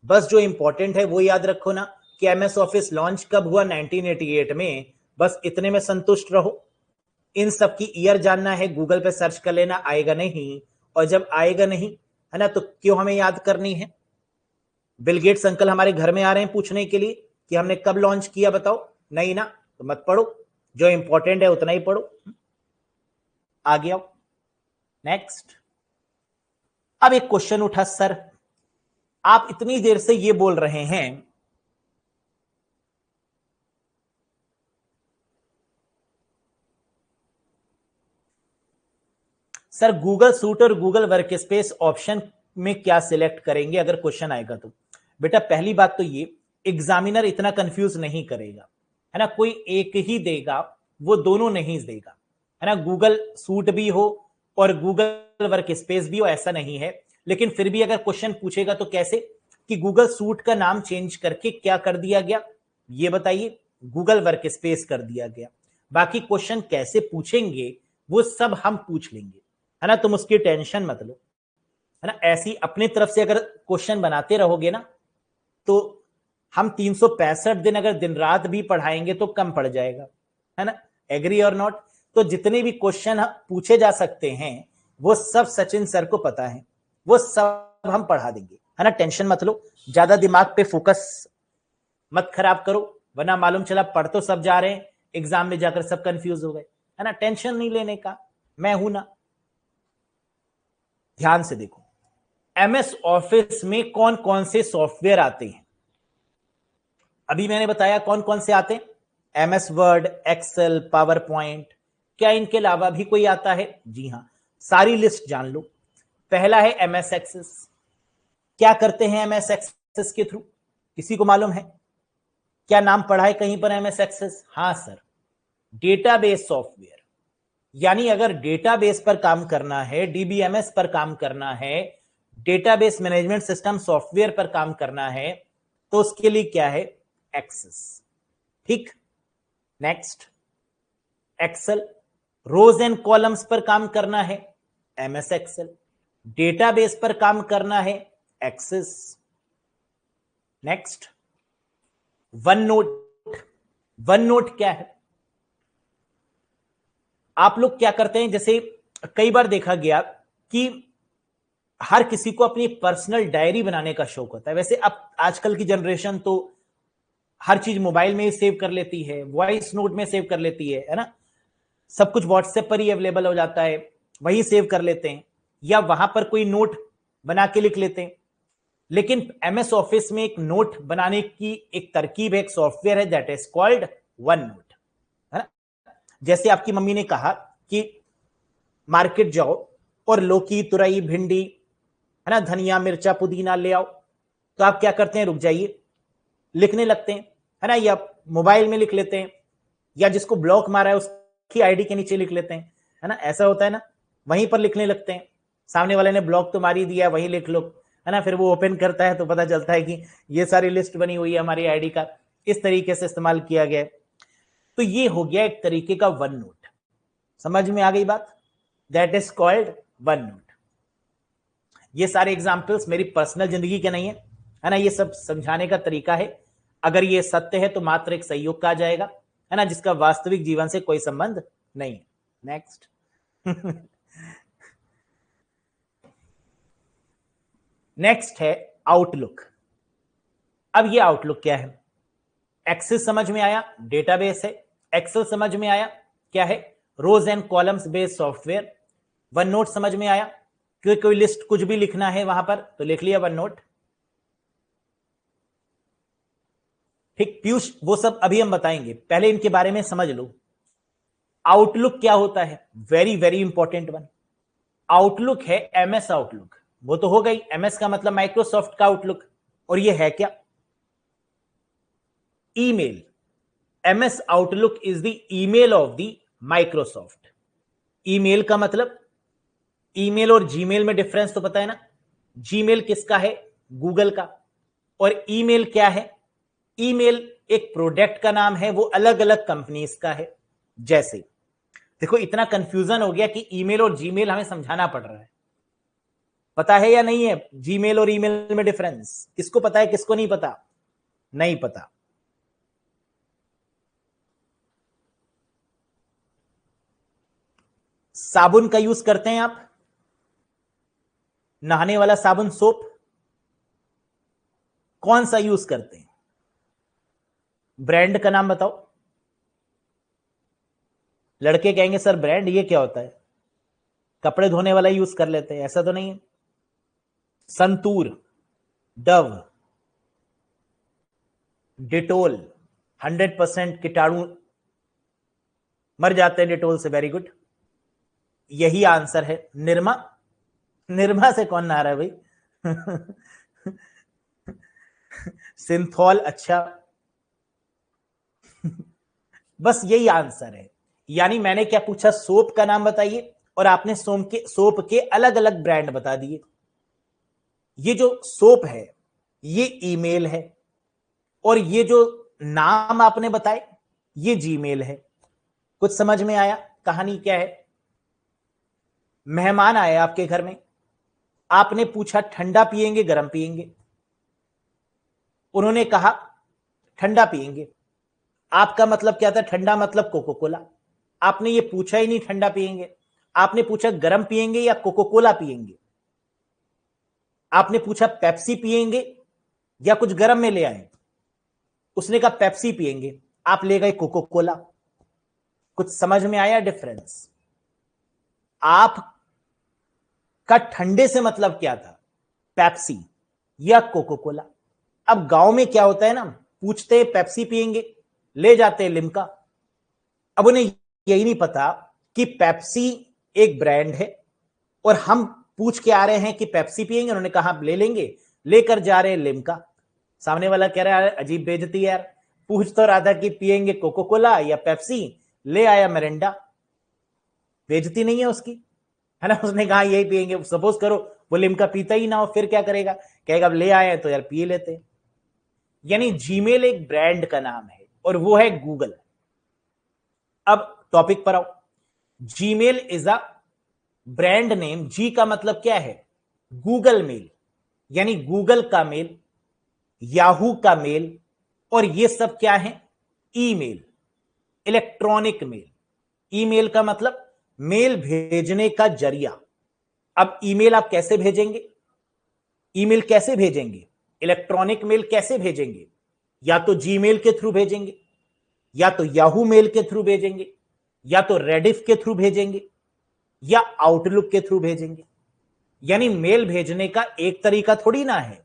बस जो इंपॉर्टेंट है वो याद रखो ना, कि एमएस ऑफिस लॉन्च कब हुआ? 1988 में। बस इतने में संतुष्ट रहो। इन सब की ईयर जानना है, गूगल पे सर्च कर लेना, आएगा नहीं। और जब आएगा नहीं है ना, तो क्यों हमें याद करनी है? बिल गेट्स अंकल हमारे घर में आ रहे हैं पूछने के लिए कि हमने कब लॉन्च किया, बताओ। नहीं ना, तो मत पढ़ो। जो इंपॉर्टेंट है उतना ही पढ़ो। आगे आओ, नेक्स्ट। अब एक क्वेश्चन उठा, सर आप इतनी देर से ये बोल रहे हैं सर गूगल सूट और गूगल वर्क स्पेस ऑप्शन में क्या सिलेक्ट करेंगे अगर क्वेश्चन आएगा तो? बेटा पहली बात तो ये, एग्जामिनर इतना कंफ्यूज नहीं करेगा, है ना। कोई एक ही देगा, वो दोनों नहीं देगा, है ना। गूगल सूट भी हो और गूगल वर्क स्पेस भी हो, ऐसा नहीं है। लेकिन फिर भी अगर क्वेश्चन पूछेगा तो कैसे, कि गूगल सूट का नाम चेंज करके क्या कर दिया गया, ये बताइए। गूगल वर्क स्पेस कर दिया गया। बाकी क्वेश्चन कैसे पूछेंगे वो सब हम पूछ लेंगे, है ना। तुम उसकी टेंशन मत लो, है ना। ऐसी अपनी तरफ से अगर क्वेश्चन बनाते रहोगे ना, तो हम 365 दिन अगर दिन रात भी पढ़ाएंगे तो कम पड़ जाएगा, है ना। एग्री और नॉट? तो जितने भी क्वेश्चन पूछे जा सकते हैं वो सब सचिन सर को पता है, वो सब हम पढ़ा देंगे, है ना। टेंशन मत लो, ज्यादा दिमाग पे फोकस मत खराब करो, वरना मालूम चला पढ़ तो सब जा रहे हैं, एग्जाम में जाकर सब कंफ्यूज हो गए, है ना। टेंशन नहीं लेने का, मैं हूं ना। ध्यान से देखो, एमएस ऑफिस में कौन कौन से सॉफ्टवेयर आते हैं? अभी मैंने बताया कौन कौन से आते हैं। MS Word, Excel, PowerPoint. क्या इनके अलावा भी कोई आता है? जी हां, सारी लिस्ट जान लो। पहला है एमएस एक्सेस। क्या करते हैं एमएस एक्सेस के थ्रू? किसी को मालूम है? क्या नाम पढ़ा है कहीं पर एमएस एक्सेस? हाँ सर, डेटाबेस सॉफ्टवेयर। यानी अगर डेटाबेस पर काम करना है, डीबीएमएस पर काम करना है, डेटाबेस मैनेजमेंट सिस्टम सॉफ्टवेयर पर काम करना है, तो उसके लिए क्या है? एक्सेस। ठीक, next, Excel. Rows and columns पर काम करना है, एमएस एक्सेल। डेटाबेस पर काम करना है, Access. Next, OneNote. OneNote क्या है? आप लोग क्या करते हैं, जैसे कई बार देखा गया कि हर किसी को अपनी पर्सनल डायरी बनाने का शौक होता है। वैसे अब आजकल की जनरेशन तो हर चीज मोबाइल में ही सेव कर लेती है, वॉइस नोट में सेव कर लेती है ना, सब कुछ व्हाट्सएप पर ही अवेलेबल हो जाता है, वही सेव कर लेते हैं, या वहां पर कोई नोट बना के लिख लेते हैं। लेकिन एमएस ऑफिस में एक नोट बनाने की एक तरकीब है, एक सॉफ्टवेयर है, that is called one note, है ना। जैसे आपकी मम्मी ने कहा कि मार्केट जाओ और लौकी, तुरई, भिंडी, है ना, धनिया, मिर्चा, पुदीना ले आओ, तो आप क्या करते हैं? रुक जाइए, लिखने लगते हैं, है ना, या मोबाइल में लिख लेते हैं, या जिसको ब्लॉक मारा है उसकी आईडी के नीचे लिख लेते हैं, है ना, ऐसा होता है ना, वहीं पर लिखने लगते हैं। सामने वाले ने ब्लॉक तो मार ही दिया, वहीं लिख लो, है ना। फिर वो ओपन करता है तो पता चलता है कि ये सारी लिस्ट बनी हुई है हमारी आईडी का, इस तरीके से इस्तेमाल किया गया है। तो ये हो गया एक तरीके का वन नोट। समझ में आ गई बात? That is called one note. ये सारे एग्जाम्पल्स मेरी पर्सनल जिंदगी के नहीं है ना, ये सब समझाने का तरीका है। अगर ये सत्य है तो मात्र एक संयोग का जाएगा, है ना, जिसका वास्तविक जीवन से कोई संबंध नहीं है। नेक्स्ट। नेक्स्ट है आउटलुक। अब ये आउटलुक क्या है? एक्सेस समझ में आया, डेटाबेस है। एक्सेल समझ में आया, क्या है? Rows and columns based software. One note समझ में आया, क्योंकि कोई लिस्ट कुछ भी लिखना है वहां पर तो लिख लिया वन नोट। ठीक पीयूष, वो सब अभी हम बताएंगे, पहले इनके बारे में समझ लो। आउटलुक क्या होता है? Very very important one. Outlook है एमएस आउटलुक, वो तो हो गई, एमएस का मतलब माइक्रोसॉफ्ट का आउटलुक। और ये है क्या? Email. MS outlook is the email of the Microsoft. Email का मतलब, ईमेल और जीमेल में डिफरेंस तो पता है ना। जीमेल किसका है? गूगल का। और ईमेल क्या है? ईमेल एक प्रोडक्ट का नाम है, वो अलग अलग कंपनीज का है। जैसे देखो, इतना कंफ्यूजन हो गया कि ईमेल और जीमेल हमें समझाना पड़ रहा है। पता है या नहीं है जीमेल और ईमेल में डिफरेंस? किसको पता है, किसको नहीं पता? नहीं पता। साबुन का यूज करते हैं आप, नहाने वाला साबुन, सोप, कौन सा यूज करते हैं? ब्रांड का नाम बताओ। लड़के कहेंगे सर ब्रांड ये क्या होता है? कपड़े धोने वाला यूज कर लेते हैं, ऐसा तो नहीं है। संतूर, डव, डिटोल, 100% कीटाणु मर जाते हैं डिटोल से। वेरी गुड, यही आंसर है। निरमा, निरमा से कौन नहा रहा है भाई? सिंथॉल, अच्छा। बस यही आंसर है। यानी मैंने क्या पूछा? सोप का नाम बताइए, और आपने सोप के अलग अलग ब्रांड बता दिए। ये जो सोप है ये ईमेल है, और ये जो नाम आपने बताए ये जीमेल है। कुछ समझ में आया? कहानी क्या है? मेहमान आए आपके घर में, आपने पूछा ठंडा पिएंगे गर्म पिएंगे? उन्होंने कहा ठंडा पिएंगे। आपका मतलब क्या था? ठंडा मतलब कोको कोला। आपने ये पूछा ही नहीं ठंडा पिएंगे, आपने पूछा गर्म पिएंगे या कोको कोला पिएंगे। आपने पूछा पेप्सी पिएंगे या कुछ गर्म में ले आए? उसने कहा पेप्सी पिएंगे, आप ले गए कोको कोला। कुछ समझ में आया डिफरेंस? आप का ठंडे से मतलब क्या था? पेप्सी या कोको कोला। अब गांव में क्या होता है ना, पूछते हैं पेप्सी पिएंगे, ले जाते हैं लिम्का। अब उन्हें यही नहीं पता कि पेप्सी एक ब्रांड है, और हम पूछ के आ रहे हैं कि पेप्सी पिएंगे, उन्होंने कहा ले लेंगे, लेकर जा रहे हैं लिम्का। सामने वाला कह रहा है अजीब बेइज्जती है यार, पूछ तो रहा था कि पिएंगे कोको कोला या पेप्सी, ले आया मिरिंडा। बेइज्जती नहीं है उसकी, है ना? उसने कहा यही पिएंगे। सपोज करो वो लिम्का पीता ही ना हो, फिर क्या करेगा? कहेगा अब ले आए तो यार पी लेते हैं। यानी जीमेल एक ब्रांड का नाम है और वो है गूगल। अब टॉपिक पर आओ। Gmail is a brand name. G का मतलब क्या है? गूगल मेल, यानी गूगल का मेल, याहू का मेल, और ये सब क्या है? Email, electronic mail. ईमेल का मतलब मेल भेजने का जरिया। अब ईमेल आप कैसे भेजेंगे? ईमेल कैसे भेजेंगे? इलेक्ट्रॉनिक मेल कैसे भेजेंगे? या तो जीमेल के थ्रू भेजेंगे, या तो याहू मेल के थ्रू भेजेंगे, या तो रेडिफ के थ्रू भेजेंगे, या आउटलुक के थ्रू भेजेंगे। यानी मेल भेजने का एक तरीका थोड़ी ना है।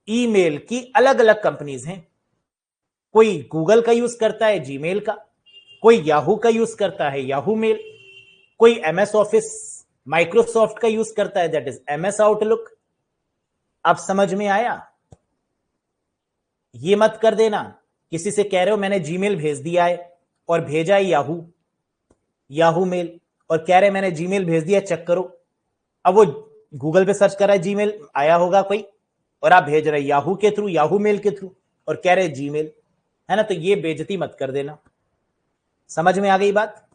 ईमेल की अलग अलग कंपनीज हैं। कोई गूगल का यूज करता है जीमेल का, कोई याहू का यूज करता है याहू मेल, कोई एमएस ऑफिस माइक्रोसॉफ्ट का यूज करता है, दैट इज एमएस आउटलुक। अब समझ में आया? ये मत कर देना किसी से कह रहे हो मैंने जीमेल भेज दिया है और भेजा है याहू याहू मेल, और कह रहे मैंने जीमेल भेज दिया चेक करो। अब वो गूगल पे सर्च कर रहा है, जीमेल आया होगा कोई, और आप भेज रहे याहू के थ्रू, याहू मेल के थ्रू, और कह रहे जीमेल, है ना? तो ये बेइज्जती मत कर देना। समझ में आ गई बात?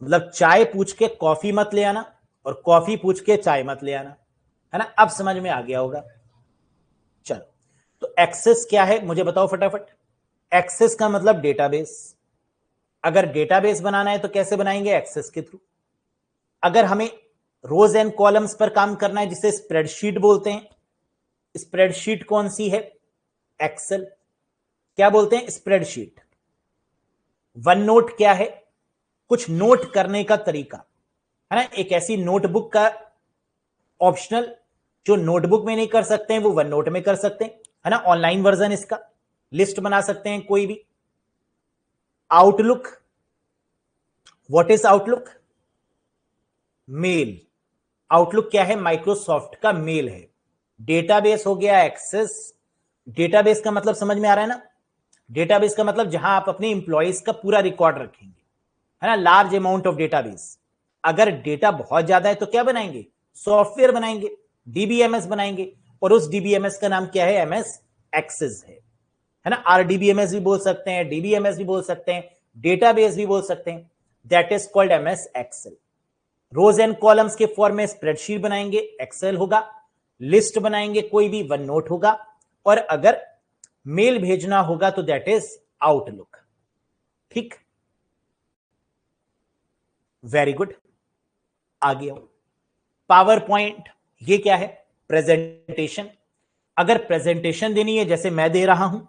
मतलब चाय पूछ के कॉफी मत ले आना, और कॉफी पूछ के चाय मत ले आना, है ना? अब समझ में आ गया होगा। चलो, तो एक्सेस क्या है मुझे बताओ फटाफट। एक्सेस का मतलब डेटाबेस। अगर डेटाबेस बनाना है तो कैसे बनाएंगे? एक्सेस के थ्रू। अगर हमें रोज एंड कॉलम्स पर काम करना है जिसे स्प्रेडशीट बोलते हैं, स्प्रेडशीट कौन सी है? एक्सेल। क्या बोलते हैं? स्प्रेडशीट। वन नोट क्या है? कुछ नोट करने का तरीका, है ना? एक ऐसी नोटबुक का ऑप्शनल जो नोटबुक में नहीं कर सकते हैं वो वन नोट में कर सकते हैं, है ना? ऑनलाइन वर्जन इसका, लिस्ट बना सकते हैं कोई भी। Outlook, what is Outlook? Mail. Outlook क्या है? माइक्रोसॉफ्ट का मेल है। डेटाबेस हो गया एक्सेस। डेटाबेस का मतलब समझ में आ रहा है ना? डेटाबेस का मतलब जहां आप अपने इंप्लॉइज का पूरा रिकॉर्ड रखेंगे, है ना? Large amount of database. अगर डेटा बहुत ज्यादा है तो क्या बनाएंगे? सॉफ्टवेयर बनाएंगे, डीबीएमएस बनाएंगे, और उस डीबीएमएस का नाम क्या है? एमएस एक्सेस है ना? आरडीबीएमएस भी बोल सकते हैं, डीबीएमएस भी बोल सकते हैं, डेटाबेस भी बोल सकते हैं। That is called MS Excel. Rows and columns के फॉर्म में स्प्रेडशीट बनाएंगे, एक्सेल होगा। लिस्ट बनाएंगे कोई भी, वन नोट होगा। और अगर मेल भेजना होगा तो दैट इज आउटलुक। ठीक, वेरी गुड। आगे आओ। पावर पॉइंट, ये क्या है? प्रेजेंटेशन। अगर प्रेजेंटेशन देनी है जैसे मैं दे रहा हूं,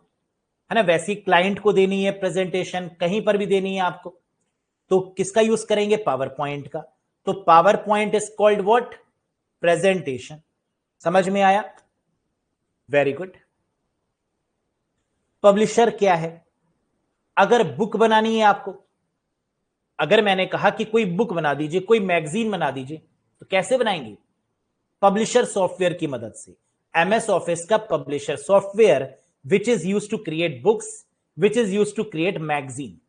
है ना, वैसी क्लाइंट को देनी है प्रेजेंटेशन, कहीं पर भी देनी है आपको, तो किसका यूज करेंगे? पावर पॉइंट का। तो power point is called what? Presentation. समझ में आया? Very good. पब्लिशर क्या है? अगर बुक बनानी है आपको, अगर मैंने कहा कि कोई बुक बना दीजिए, कोई मैगजीन बना दीजिए, तो कैसे बनाएंगे? पब्लिशर सॉफ्टवेयर की मदद से। एमएस ऑफिस का publisher software which is use to create books, which is use to create magazine.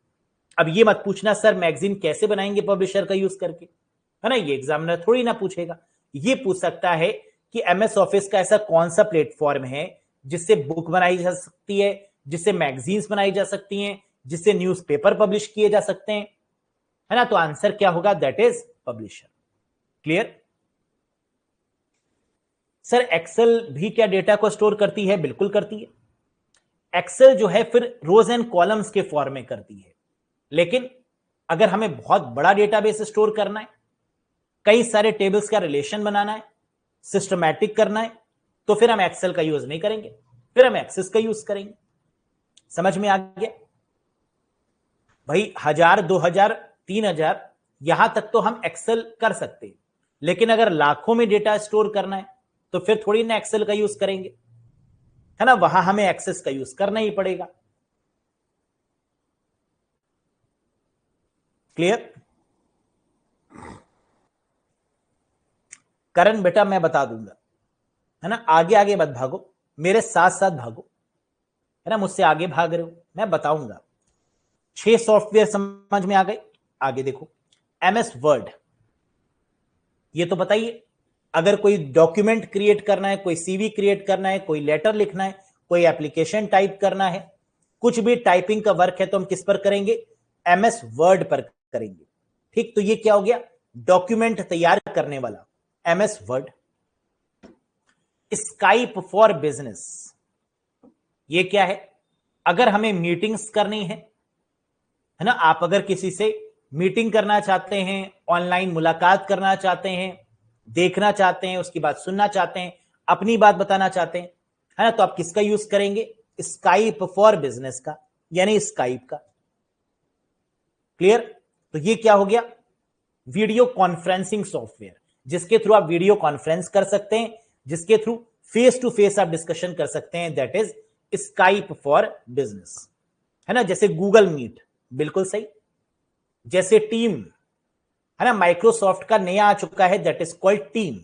अब ये मत पूछना सर मैगजीन कैसे बनाएंगे पब्लिशर का यूज करके, है ना? ये एग्जामिनर थोड़ी ना पूछेगा। ये पूछ सकता है कि एमएस ऑफिस का ऐसा कौन सा प्लेटफॉर्म है जिससे बुक बनाई जा सकती है, जिससे मैगजीन्स बनाई जा सकती हैं, जिससे न्यूज़पेपर पब्लिश किए जा सकते हैं, है ना? तो आंसर क्या होगा? That is publisher. Clear? Sir Excel भी क्या डेटा को स्टोर करती है? बिल्कुल करती है। एक्सेल जो है फिर रोज एंड कॉलम्स के फॉर्म में करती है, लेकिन अगर हमें बहुत बड़ा डेटाबेस स्टोर करना है, कई सारे टेबल्स का रिलेशन बनाना है, सिस्टमैटिक करना है, तो फिर हम एक्सेल का यूज नहीं करेंगे, फिर हम एक्सेस का यूज करेंगे। समझ में आ गया? भाई 1000, 2000, 3000, यहां तक तो हम एक्सेल कर सकते हैं, लेकिन अगर लाखों में डेटा स्टोर करना है तो फिर थोड़ी ना एक्सेल का यूज करेंगे, है ना? वहां हमें एक्सेस का यूज करना ही पड़ेगा। क्लियर? करण बेटा मैं बता दूंगा, है ना, आगे आगे मत भागो, मेरे साथ साथ भागो, है ना, मुझसे आगे भाग रहे हो, मैं बताऊंगा। 6 सॉफ्टवेयर समझ में आ गए। आगे देखो, एमएस वर्ड, ये तो बताइए, अगर कोई डॉक्यूमेंट क्रिएट करना है, कोई सीवी क्रिएट करना है, कोई लेटर लिखना है, कोई एप्लीकेशन टाइप करना है, कुछ भी टाइपिंग का वर्क है तो हम किस पर करेंगे, एमएस वर्ड पर करेंगे। ठीक, तो ये क्या हो गया, डॉक्यूमेंट तैयार करने वाला MS word. Skype for business, ये क्या है, अगर हमें मीटिंग्स करनी है ना, आप अगर किसी से मीटिंग करना चाहते हैं, ऑनलाइन मुलाकात करना चाहते हैं, देखना चाहते हैं, उसकी बात सुनना चाहते हैं, अपनी बात बताना चाहते हैं, है ना, तो आप किसका यूज करेंगे, स्काइप फॉर बिजनेस का, यानी स्काइप का। क्लियर, तो ये क्या हो गया, वीडियो कॉन्फ्रेंसिंग सॉफ्टवेयर, जिसके थ्रू आप वीडियो कॉन्फ्रेंस कर सकते हैं, जिसके थ्रू फेस टू फेस आप डिस्कशन कर सकते हैं, that is Skype for business, है ना, जैसे गूगल मीट, बिल्कुल सही, जैसे टीम, है ना, माइक्रोसॉफ्ट का नया आ चुका है, दैट इज कॉल्ड टीम,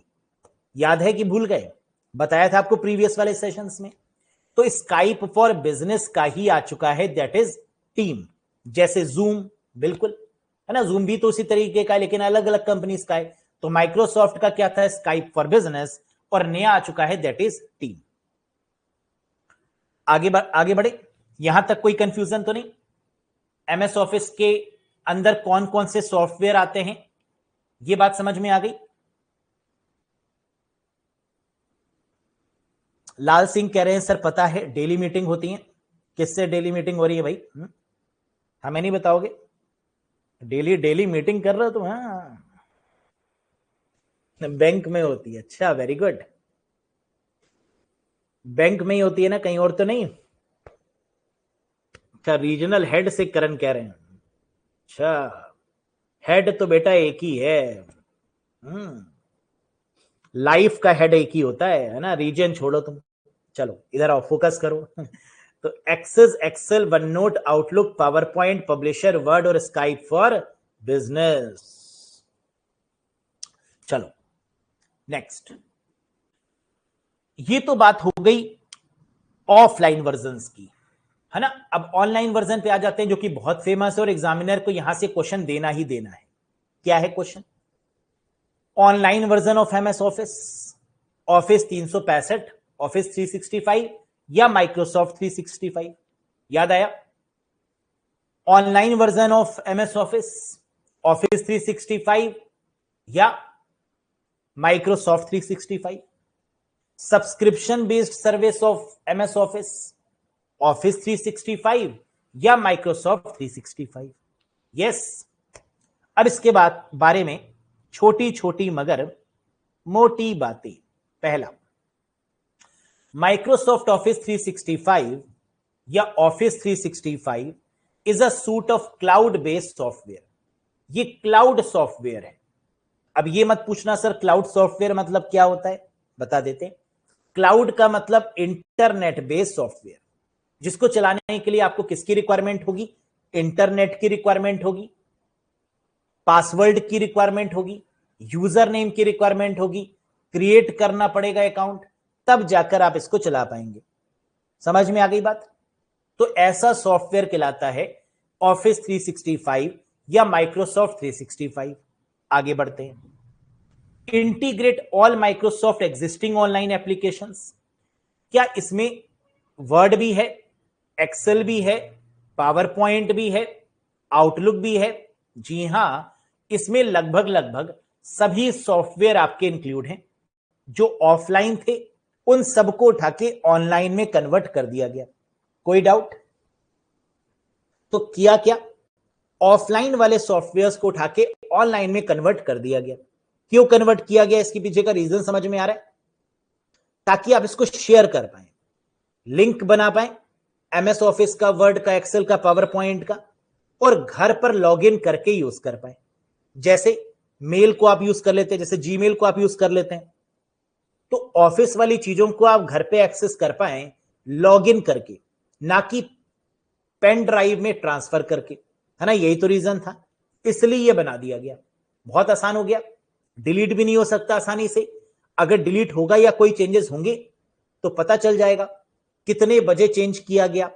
याद है कि भूल गए, बताया था आपको प्रीवियस वाले सेशंस में। तो स्काइप फॉर बिजनेस का ही आ चुका है, दैट इज टीम, जैसे जूम, बिल्कुल, है ना, जूम भी तो उसी तरीके का है, लेकिन अलग अलग कंपनीज का है। तो माइक्रोसॉफ्ट का क्या था, स्काइप फॉर बिजनेस, और नया आ चुका है, दैट इज टीम। आगे बढ़े, यहां तक कोई कंफ्यूजन तो नहीं। एमएस ऑफिस के अंदर कौन कौन से सॉफ्टवेयर आते हैं, ये बात समझ में आ गई। लाल सिंह कह रहे हैं सर पता है डेली मीटिंग होती है, किससे डेली मीटिंग हो रही है भाई, हमें नहीं बताओगे, डेली डेली मीटिंग कर रहे हो तुम, हाँ बैंक में होती है, अच्छा वेरी गुड, बैंक में ही होती है ना, कहीं और तो नहीं। अच्छा, रीजनल हेड से करण कह रहे हैं, अच्छा, हेड तो बेटा एक ही है, लाइफ का हेड एक ही होता है ना, रीजन छोड़ो तुम, चलो इधर आओ, फोकस करो। तो Access, Excel, OneNote, Outlook, PowerPoint, Publisher, Word और स्काइप फॉर बिजनेस। चलो नेक्स्ट, ये तो बात हो गई ऑफलाइन वर्जन्स की, है ना। अब ऑनलाइन वर्जन पे आ जाते हैं, जो कि बहुत फेमस है और एग्जामिनर को यहां से क्वेश्चन देना ही देना है। क्या है question, online version of MS office, office 365, office 365 या माइक्रोसॉफ्ट 365, याद आया, online version of MS office, office 365 या Microsoft 365, subscription based service of MS office, office 365 या माइक्रोसॉफ्ट 365। यस, अब इसके बाद बारे में छोटी छोटी मगर मोटी बातें। पहला, माइक्रोसॉफ्ट ऑफिस 365 या office 365 is a suit of cloud based software, ये क्लाउड सॉफ्टवेयर है। अब ये मत पूछना सर क्लाउड सॉफ्टवेयर मतलब क्या होता है, बता देते हैं। क्लाउड का मतलब इंटरनेट बेस्ड सॉफ्टवेयर, जिसको चलाने के लिए आपको किसकी रिक्वायरमेंट होगी, इंटरनेट की रिक्वायरमेंट होगी, पासवर्ड की रिक्वायरमेंट होगी, यूजर नेम की रिक्वायरमेंट होगी, क्रिएट करना पड़ेगा अकाउंट, तब जाकर आप इसको चला पाएंगे। समझ में आ गई बात। तो ऐसा सॉफ्टवेयर कहलाता है ऑफिस 365 या माइक्रोसॉफ्ट 365। आगे बढ़ते हैं, integrate all Microsoft existing online applications, क्या इसमें वर्ड भी है, एक्सेल भी है, पावर पॉइंट भी है, आउटलुक भी है। जी हां, इसमें लगभग लगभग सभी सॉफ्टवेयर आपके इंक्लूड हैं, जो ऑफलाइन थे उन सबको उठा के ऑनलाइन में कन्वर्ट कर दिया गया। कोई डाउट, तो किया क्या, ऑफलाइन वाले सॉफ्टवेयर्स को उठा के ऑनलाइन में कन्वर्ट कर दिया गया। क्यों कन्वर्ट किया गया, इसके पीछे का रीजन समझ में आ रहा है, ताकि आप इसको शेयर कर पाए, लिंक बना पाए, एमएस ऑफिस का, वर्ड का, एक्सेल का, पावर पॉइंट का, और घर पर लॉगिन करके यूज कर पाए। जैसे मेल को आप यूज कर लेते हैं, जैसे जीमेल को आप यूज कर लेते हैं, तो ऑफिस वाली चीजों को आप घर पे एक्सेस कर पाए लॉगिन करके, ना कि पेन ड्राइव में ट्रांसफर करके, है ना, यही तो रीजन था, इसलिए यह बना दिया गया। बहुत आसान हो गया, डिलीट भी नहीं हो सकता आसानी से, अगर डिलीट होगा या कोई चेंजेस होंगे तो पता चल जाएगा कितने बजे चेंज किया गया,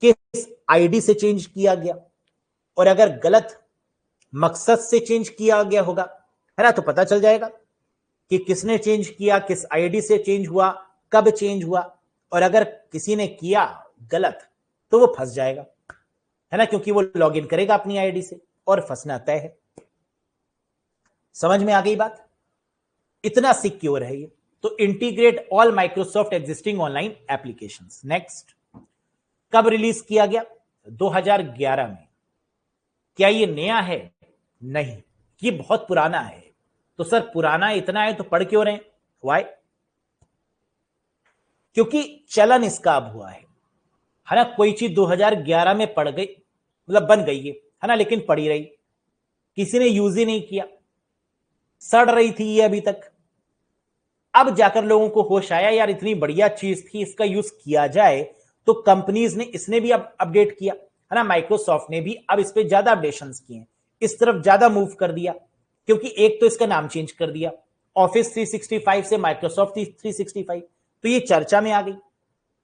किस आईडी से चेंज किया गया, और अगर गलत मकसद से चेंज किया गया होगा, है ना, तो पता चल जाएगा कि किसने चेंज किया, किस आईडी से चेंज हुआ, कब चेंज हुआ। और अगर किसी ने किया गलत तो वो फंस जाएगा, है ना, क्योंकि वो लॉग इन करेगा अपनी आईडी से और फंसना तय है। समझ में आ गई बात? इतना सिक्योर है ये। तो integrate all Microsoft existing online applications. Next, कब रिलीज किया गया? 2011 में। क्या ये नया है? नहीं, ये बहुत पुराना है। तो सर पुराना इतना है तो पढ़ क्यों रहे? वाई? क्योंकि चलन इसका अब हुआ है ना। कोई चीज 2011 में पड़ गई, मतलब बन गई है ना, लेकिन पड़ी रही, किसी ने यूज ही नहीं किया, सड़ रही थी ये अभी तक। अब जाकर लोगों को होश आया यार इतनी बढ़िया चीज थी, इसका यूज किया जाए। तो कंपनीज ने इसने भी अब अपडेट किया, है ना। माइक्रोसॉफ्ट ने भी अब इस पे ज्यादा अपडेशंस किए, इस तरफ ज्यादा मूव कर दिया। क्योंकि एक तो इसका नाम चेंज कर दिया, ऑफिस 365 से माइक्रोसॉफ्ट 365। तो ये चर्चा में आ गई,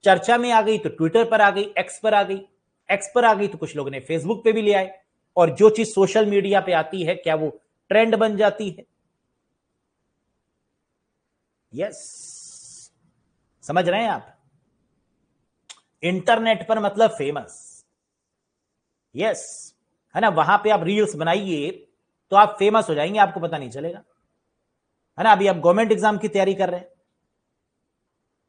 चर्चा में आ गई तो ट्विटर पर आ गई, एक्स पर आ गई, एक्स पर आ गई तो कुछ लोगों ने फेसबुक पे भी ले आए। और जो चीज सोशल मीडिया पे आती है क्या वो ट्रेंड बन जाती है? यस, समझ रहे हैं आप? इंटरनेट पर मतलब फेमस। यस, है ना। वहां पे आप रील्स बनाइए तो आप फेमस हो जाएंगे, आपको पता नहीं चलेगा, है ना। अभी आप गवर्नमेंट एग्जाम की तैयारी कर रहे हैं,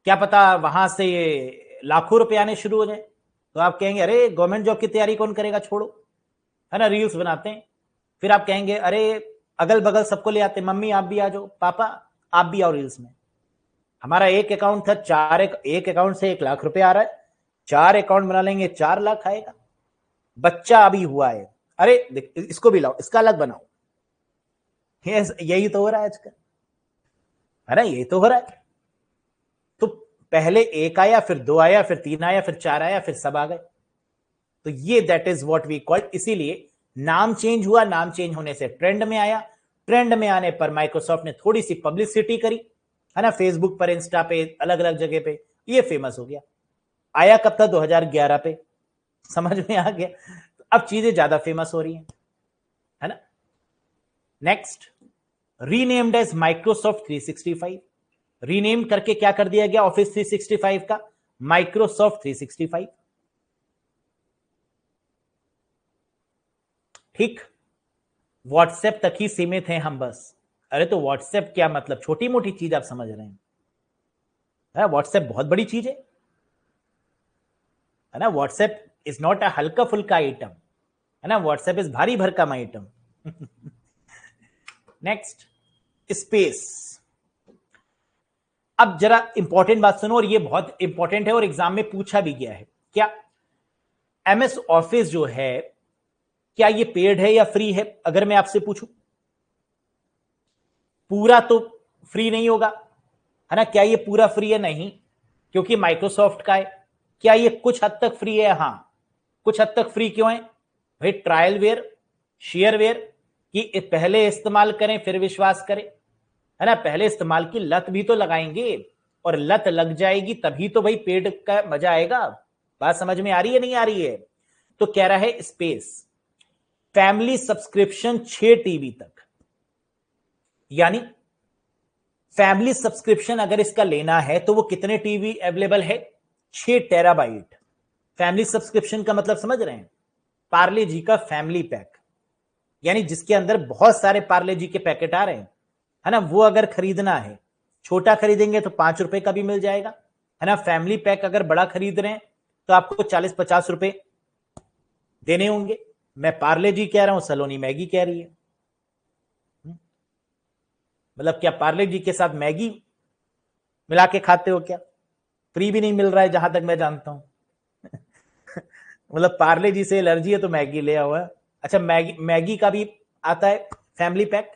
क्या पता वहां से लाखों रुपए आने शुरू हो जाए, तो आप कहेंगे अरे गवर्नमेंट जॉब की तैयारी कौन करेगा, छोड़ो, है ना। रील्स बनाते हैं, फिर आप कहेंगे अरे अगल बगल सबको ले आते, मम्मी आप भी आ जाओ, पापा आप भी आओ रील्स में। हमारा एक अकाउंट था, एक अकाउंट से 1 लाख रुपए आ रहा है, 4 अकाउंट बना लेंगे 4 लाख आएगा। बच्चा अभी हुआ है, अरे इसको भी लाओ, इसका अलग बनाओ। यही तो हो रहा है आजकल, है ना, यही तो हो रहा है। तो पहले एक आया, फिर 2 आया, फिर 3 आया, फिर 4 आया, फिर सब आ गए। तो ये that is what we call. इसीलिए नाम चेंज हुआ, नाम चेंज होने से ट्रेंड में आया, ट्रेंड में आने पर माइक्रोसॉफ्ट ने थोड़ी सी पब्लिसिटी करी, है ना, फेसबुक पर, इंस्टा पे, अलग अलग जगह पे, ये फेमस हो गया। आया कब था? 2011 पे। समझ में आ गया? तो अब चीजें ज्यादा फेमस हो रही हैं, है ना। Next, renamed as Microsoft 365। रीनेम करके क्या कर दिया गया ऑफिस 365 का? माइक्रोसॉफ्ट 365। ठीक, व्हाट्सएप तक ही सीमित हैं हम बस। अरे तो व्हाट्सएप क्या मतलब छोटी मोटी चीज आप समझ रहे हैं? व्हाट्सएप बहुत बड़ी चीज है ना। व्हाट्सएप इज नॉट अ हल्का फुल्का आइटम, है ना। व्हाट्सएप इज भारी भरकम आइटम। Next, space. अब जरा इंपॉर्टेंट बात सुनो, और ये बहुत इंपॉर्टेंट है और एग्जाम में पूछा भी गया है। क्या एमएस ऑफिस जो है, क्या ये पेड है या फ्री है? अगर मैं आपसे पूछूं, पूरा तो फ्री नहीं होगा, है ना। क्या ये पूरा फ्री है? नहीं, क्योंकि माइक्रोसॉफ्ट का है। क्या ये कुछ हद तक फ्री है? हां, कुछ हद तक फ्री। क्यों है भाई? ट्रायल वेयर, शेयरवेयर, कि पहले इस्तेमाल करें फिर विश्वास करें, है ना। पहले इस्तेमाल की लत भी तो लगाएंगे, और लत लग जाएगी तभी तो भाई पेड का मजा आएगा। बात समझ में आ रही है नहीं आ रही है? तो कह रहा है स्पेस, फैमिली सब्सक्रिप्शन 6 टीबी तक, यानी फैमिली सब्सक्रिप्शन अगर इसका लेना है तो वो कितने टीबी अवेलेबल है? 6 टेराबाइट। फैमिली सब्सक्रिप्शन का मतलब समझ रहे हैं? पार्ले जी का फैमिली पैक, यानी जिसके अंदर बहुत सारे पार्ले जी के पैकेट आ रहे हैं, है ना। वो अगर खरीदना है, छोटा खरीदेंगे तो 5 रुपए का भी मिल जाएगा, है ना। फैमिली पैक अगर बड़ा खरीद रहे हैं तो आपको 40-50 रुपए देने होंगे। मैं पार्ले जी कह रहा हूं, सलोनी मैगी कह रही है। मतलब क्या पार्ले जी के साथ मैगी मिला के खाते हो क्या? फ्री भी नहीं मिल रहा है जहां तक मैं जानता हूं। मतलब पार्ले जी से एलर्जी है तो मैगी ले आओ है? अच्छा, मैगी, मैगी का भी आता है फैमिली पैक?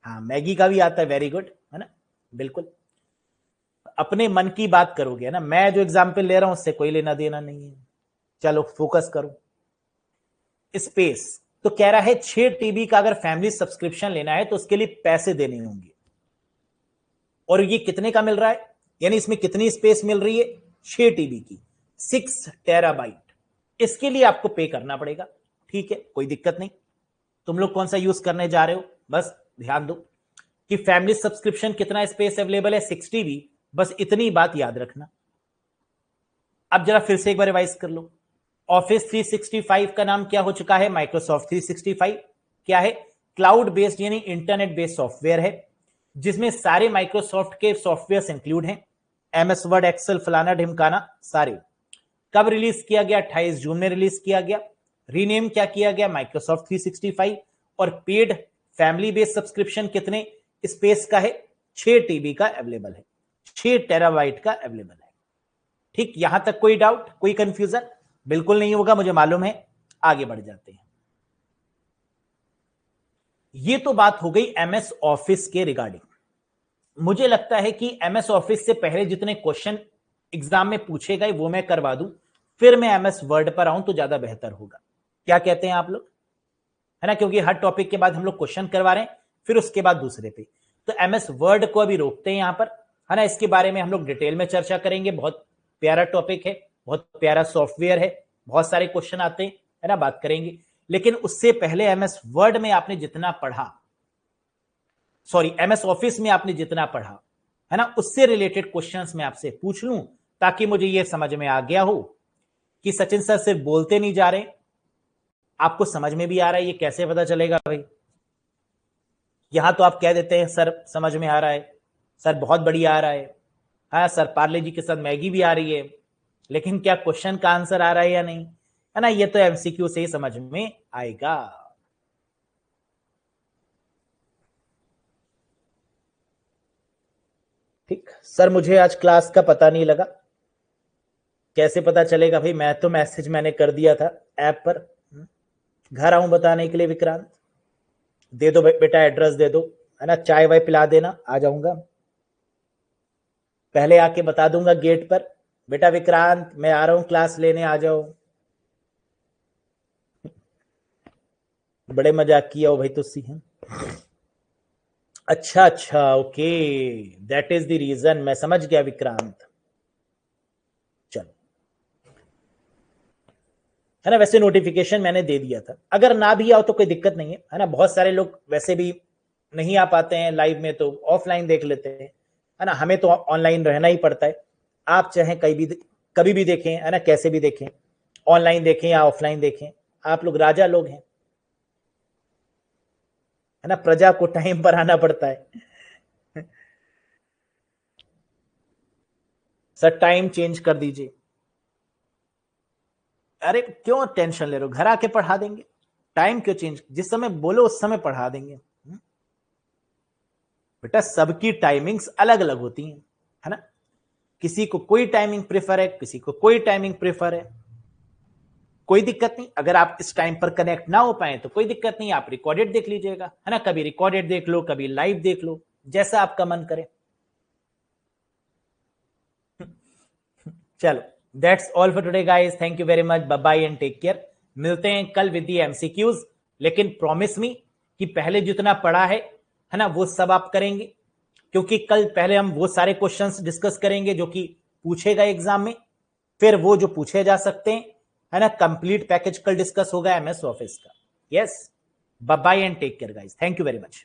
हाँ, मैगी का भी आता है, वेरी गुड, है ना। बिल्कुल अपने मन की बात करोगे, है ना। मैं जो एग्जाम्पल ले रहा हूं उससे कोई लेना देना नहीं है। चलो फोकस करो। स्पेस तो कह रहा है 6 टीबी का अगर फैमिली सब्सक्रिप्शन लेना है तो उसके लिए पैसे देने होंगे, और ये कितने का मिल रहा है, यानी इसमें कितनी स्पेस मिल रही है, 6 टीबी की, 6 टेराबाइट। इसके लिए आपको पे करना पड़ेगा, ठीक है, कोई दिक्कत नहीं। तुम लोग कौन सा यूज करने जा रहे हो, बस ध्यान दो कि फैमिली सब्सक्रिप्शन कितना स्पेस अवेलेबल है, 6 टीबी, बस इतनी बात याद रखना। अब जरा फिर से एक बार रिवाइज कर लो। ऑफिस 365 का नाम क्या हो चुका है, माइक्रोसॉफ्ट 365। क्या है, क्लाउड बेस्ड यानी इंटरनेट बेस्ड सॉफ्टवेयर है, जिसमें सारे माइक्रोसॉफ्ट के सॉफ्टवेयर इंक्लूड हैं, एमएस वर्ड, एक्सेल, फलाना ढिमकाना सारे। कब रिलीज किया गया, 28 जून में रिलीज किया गया। रीनेम क्या किया गया, माइक्रोसॉफ्ट 365। और पेड फैमिली बेस्ड सब्सक्रिप्शन कितने स्पेस का है, 6 टीबी का अवेलेबल है, 6 टेराबाइट का अवेलेबल है। ठीक, यहां तक कोई डाउट, कोई कंफ्यूजन? बिल्कुल नहीं होगा, मुझे मालूम है। आगे बढ़ जाते हैं। ये तो बात हो गई एमएस ऑफिस के रिगार्डिंग। मुझे लगता है कि एमएस ऑफिस से पहले जितने क्वेश्चन एग्जाम में पूछे गए वो मैं करवा दूं, फिर मैं एमएस वर्ड पर आऊं तो ज्यादा बेहतर होगा। क्या कहते हैं आप लोग, है ना? क्योंकि हर टॉपिक के बाद हम लोग क्वेश्चन करवा रहे हैं, फिर उसके बाद दूसरे पे। तो एमएस वर्ड को अभी रोकते हैं यहां पर, है ना? इसके बारे में हम लोग डिटेल में चर्चा करेंगे। बहुत प्यारा टॉपिक है, बहुत प्यारा सॉफ्टवेयर है, बहुत सारे क्वेश्चन आते हैं, है ना? बात करेंगे। लेकिन उससे पहले एमएस वर्ड में आपने जितना पढ़ा, सॉरी एमएस ऑफिस में आपने जितना पढ़ा, है ना, उससे रिलेटेड क्वेश्चंस मैं आपसे पूछ लूं, ताकि मुझे यह समझ में आ गया हो कि सचिन सर सिर्फ बोलते नहीं जा रहे, आपको समझ में भी आ रहा है। ये कैसे पता चलेगा भाई? यहां तो आप कह देते हैं सर समझ में आ रहा है, सर बहुत बढ़िया आ रहा है, हाँ सर पार्ले जी के साथ मैगी भी आ रही है, लेकिन क्या क्वेश्चन का आंसर आ रहा है या नहीं, है ना? ये तो एमसीक्यू से ही समझ में आएगा। ठीक सर, मुझे आज क्लास का पता नहीं लगा, कैसे पता चलेगा भाई? मैं तो मैसेज मैंने कर दिया था ऐप पर, घर आऊं बताने के लिए। विक्रांत दे दो बेटा, एड्रेस दे दो, है ना? चाय वाय पिला देना, आ जाऊंगा। पहले आके बता दूंगा गेट पर, बेटा विक्रांत मैं आ रहा हूं क्लास लेने, आ जाओ। बड़े मजाक किया हो भाई तुसी हैं। अच्छा अच्छा, okay, that is the reason, मैं समझ गया विक्रांत। चलो, है ना? वैसे नोटिफिकेशन मैंने दे दिया था, अगर ना भी आओ तो कोई दिक्कत नहीं है ना? बहुत सारे लोग वैसे भी नहीं आ पाते हैं लाइव में, तो ऑफलाइन देख लेते हैं, है ना? हमें तो ऑनलाइन रहना ही पड़ता है। आप चाहे कभी भी देखें, है ना, कैसे भी देखें, ऑनलाइन देखें या ऑफलाइन देखें, आप लोग राजा लोग हैं, है ना? प्रजा को टाइम पर आना पड़ता है। सर टाइम चेंज कर दीजिए। अरे क्यों टेंशन ले रहे हो, घर आके पढ़ा देंगे। टाइम क्यों चेंज, जिस समय बोलो उस समय पढ़ा देंगे। बेटा सबकी टाइमिंग्स अलग अलग होती हैं, है ना? किसी को कोई टाइमिंग प्रेफर है, किसी को कोई टाइमिंग प्रेफर है, कोई दिक्कत नहीं। अगर आप इस टाइम पर कनेक्ट ना हो पाए तो कोई दिक्कत नहीं, आप रिकॉर्डेड देख लीजिएगा, है ना? कभी रिकॉर्डेड देख लो, कभी लाइव देख लो, जैसा आपका मन करे। चलो, that's all for today guys, thank you very much, bye bye and take care. मिलते हैं कल विद दी एमसीक्यूज, लेकिन प्रॉमिस मी कि पहले जितना पढ़ा है ना, वो सब आप करेंगे, क्योंकि कल पहले हम वो सारे क्वेश्चंस डिस्कस करेंगे जो कि पूछे गए एग्जाम में, फिर वो जो पूछे जा सकते हैं, है ना? कंप्लीट पैकेज कल डिस्कस होगा एमएस ऑफिस का। Yes, bye bye and take care guys, thank you very much.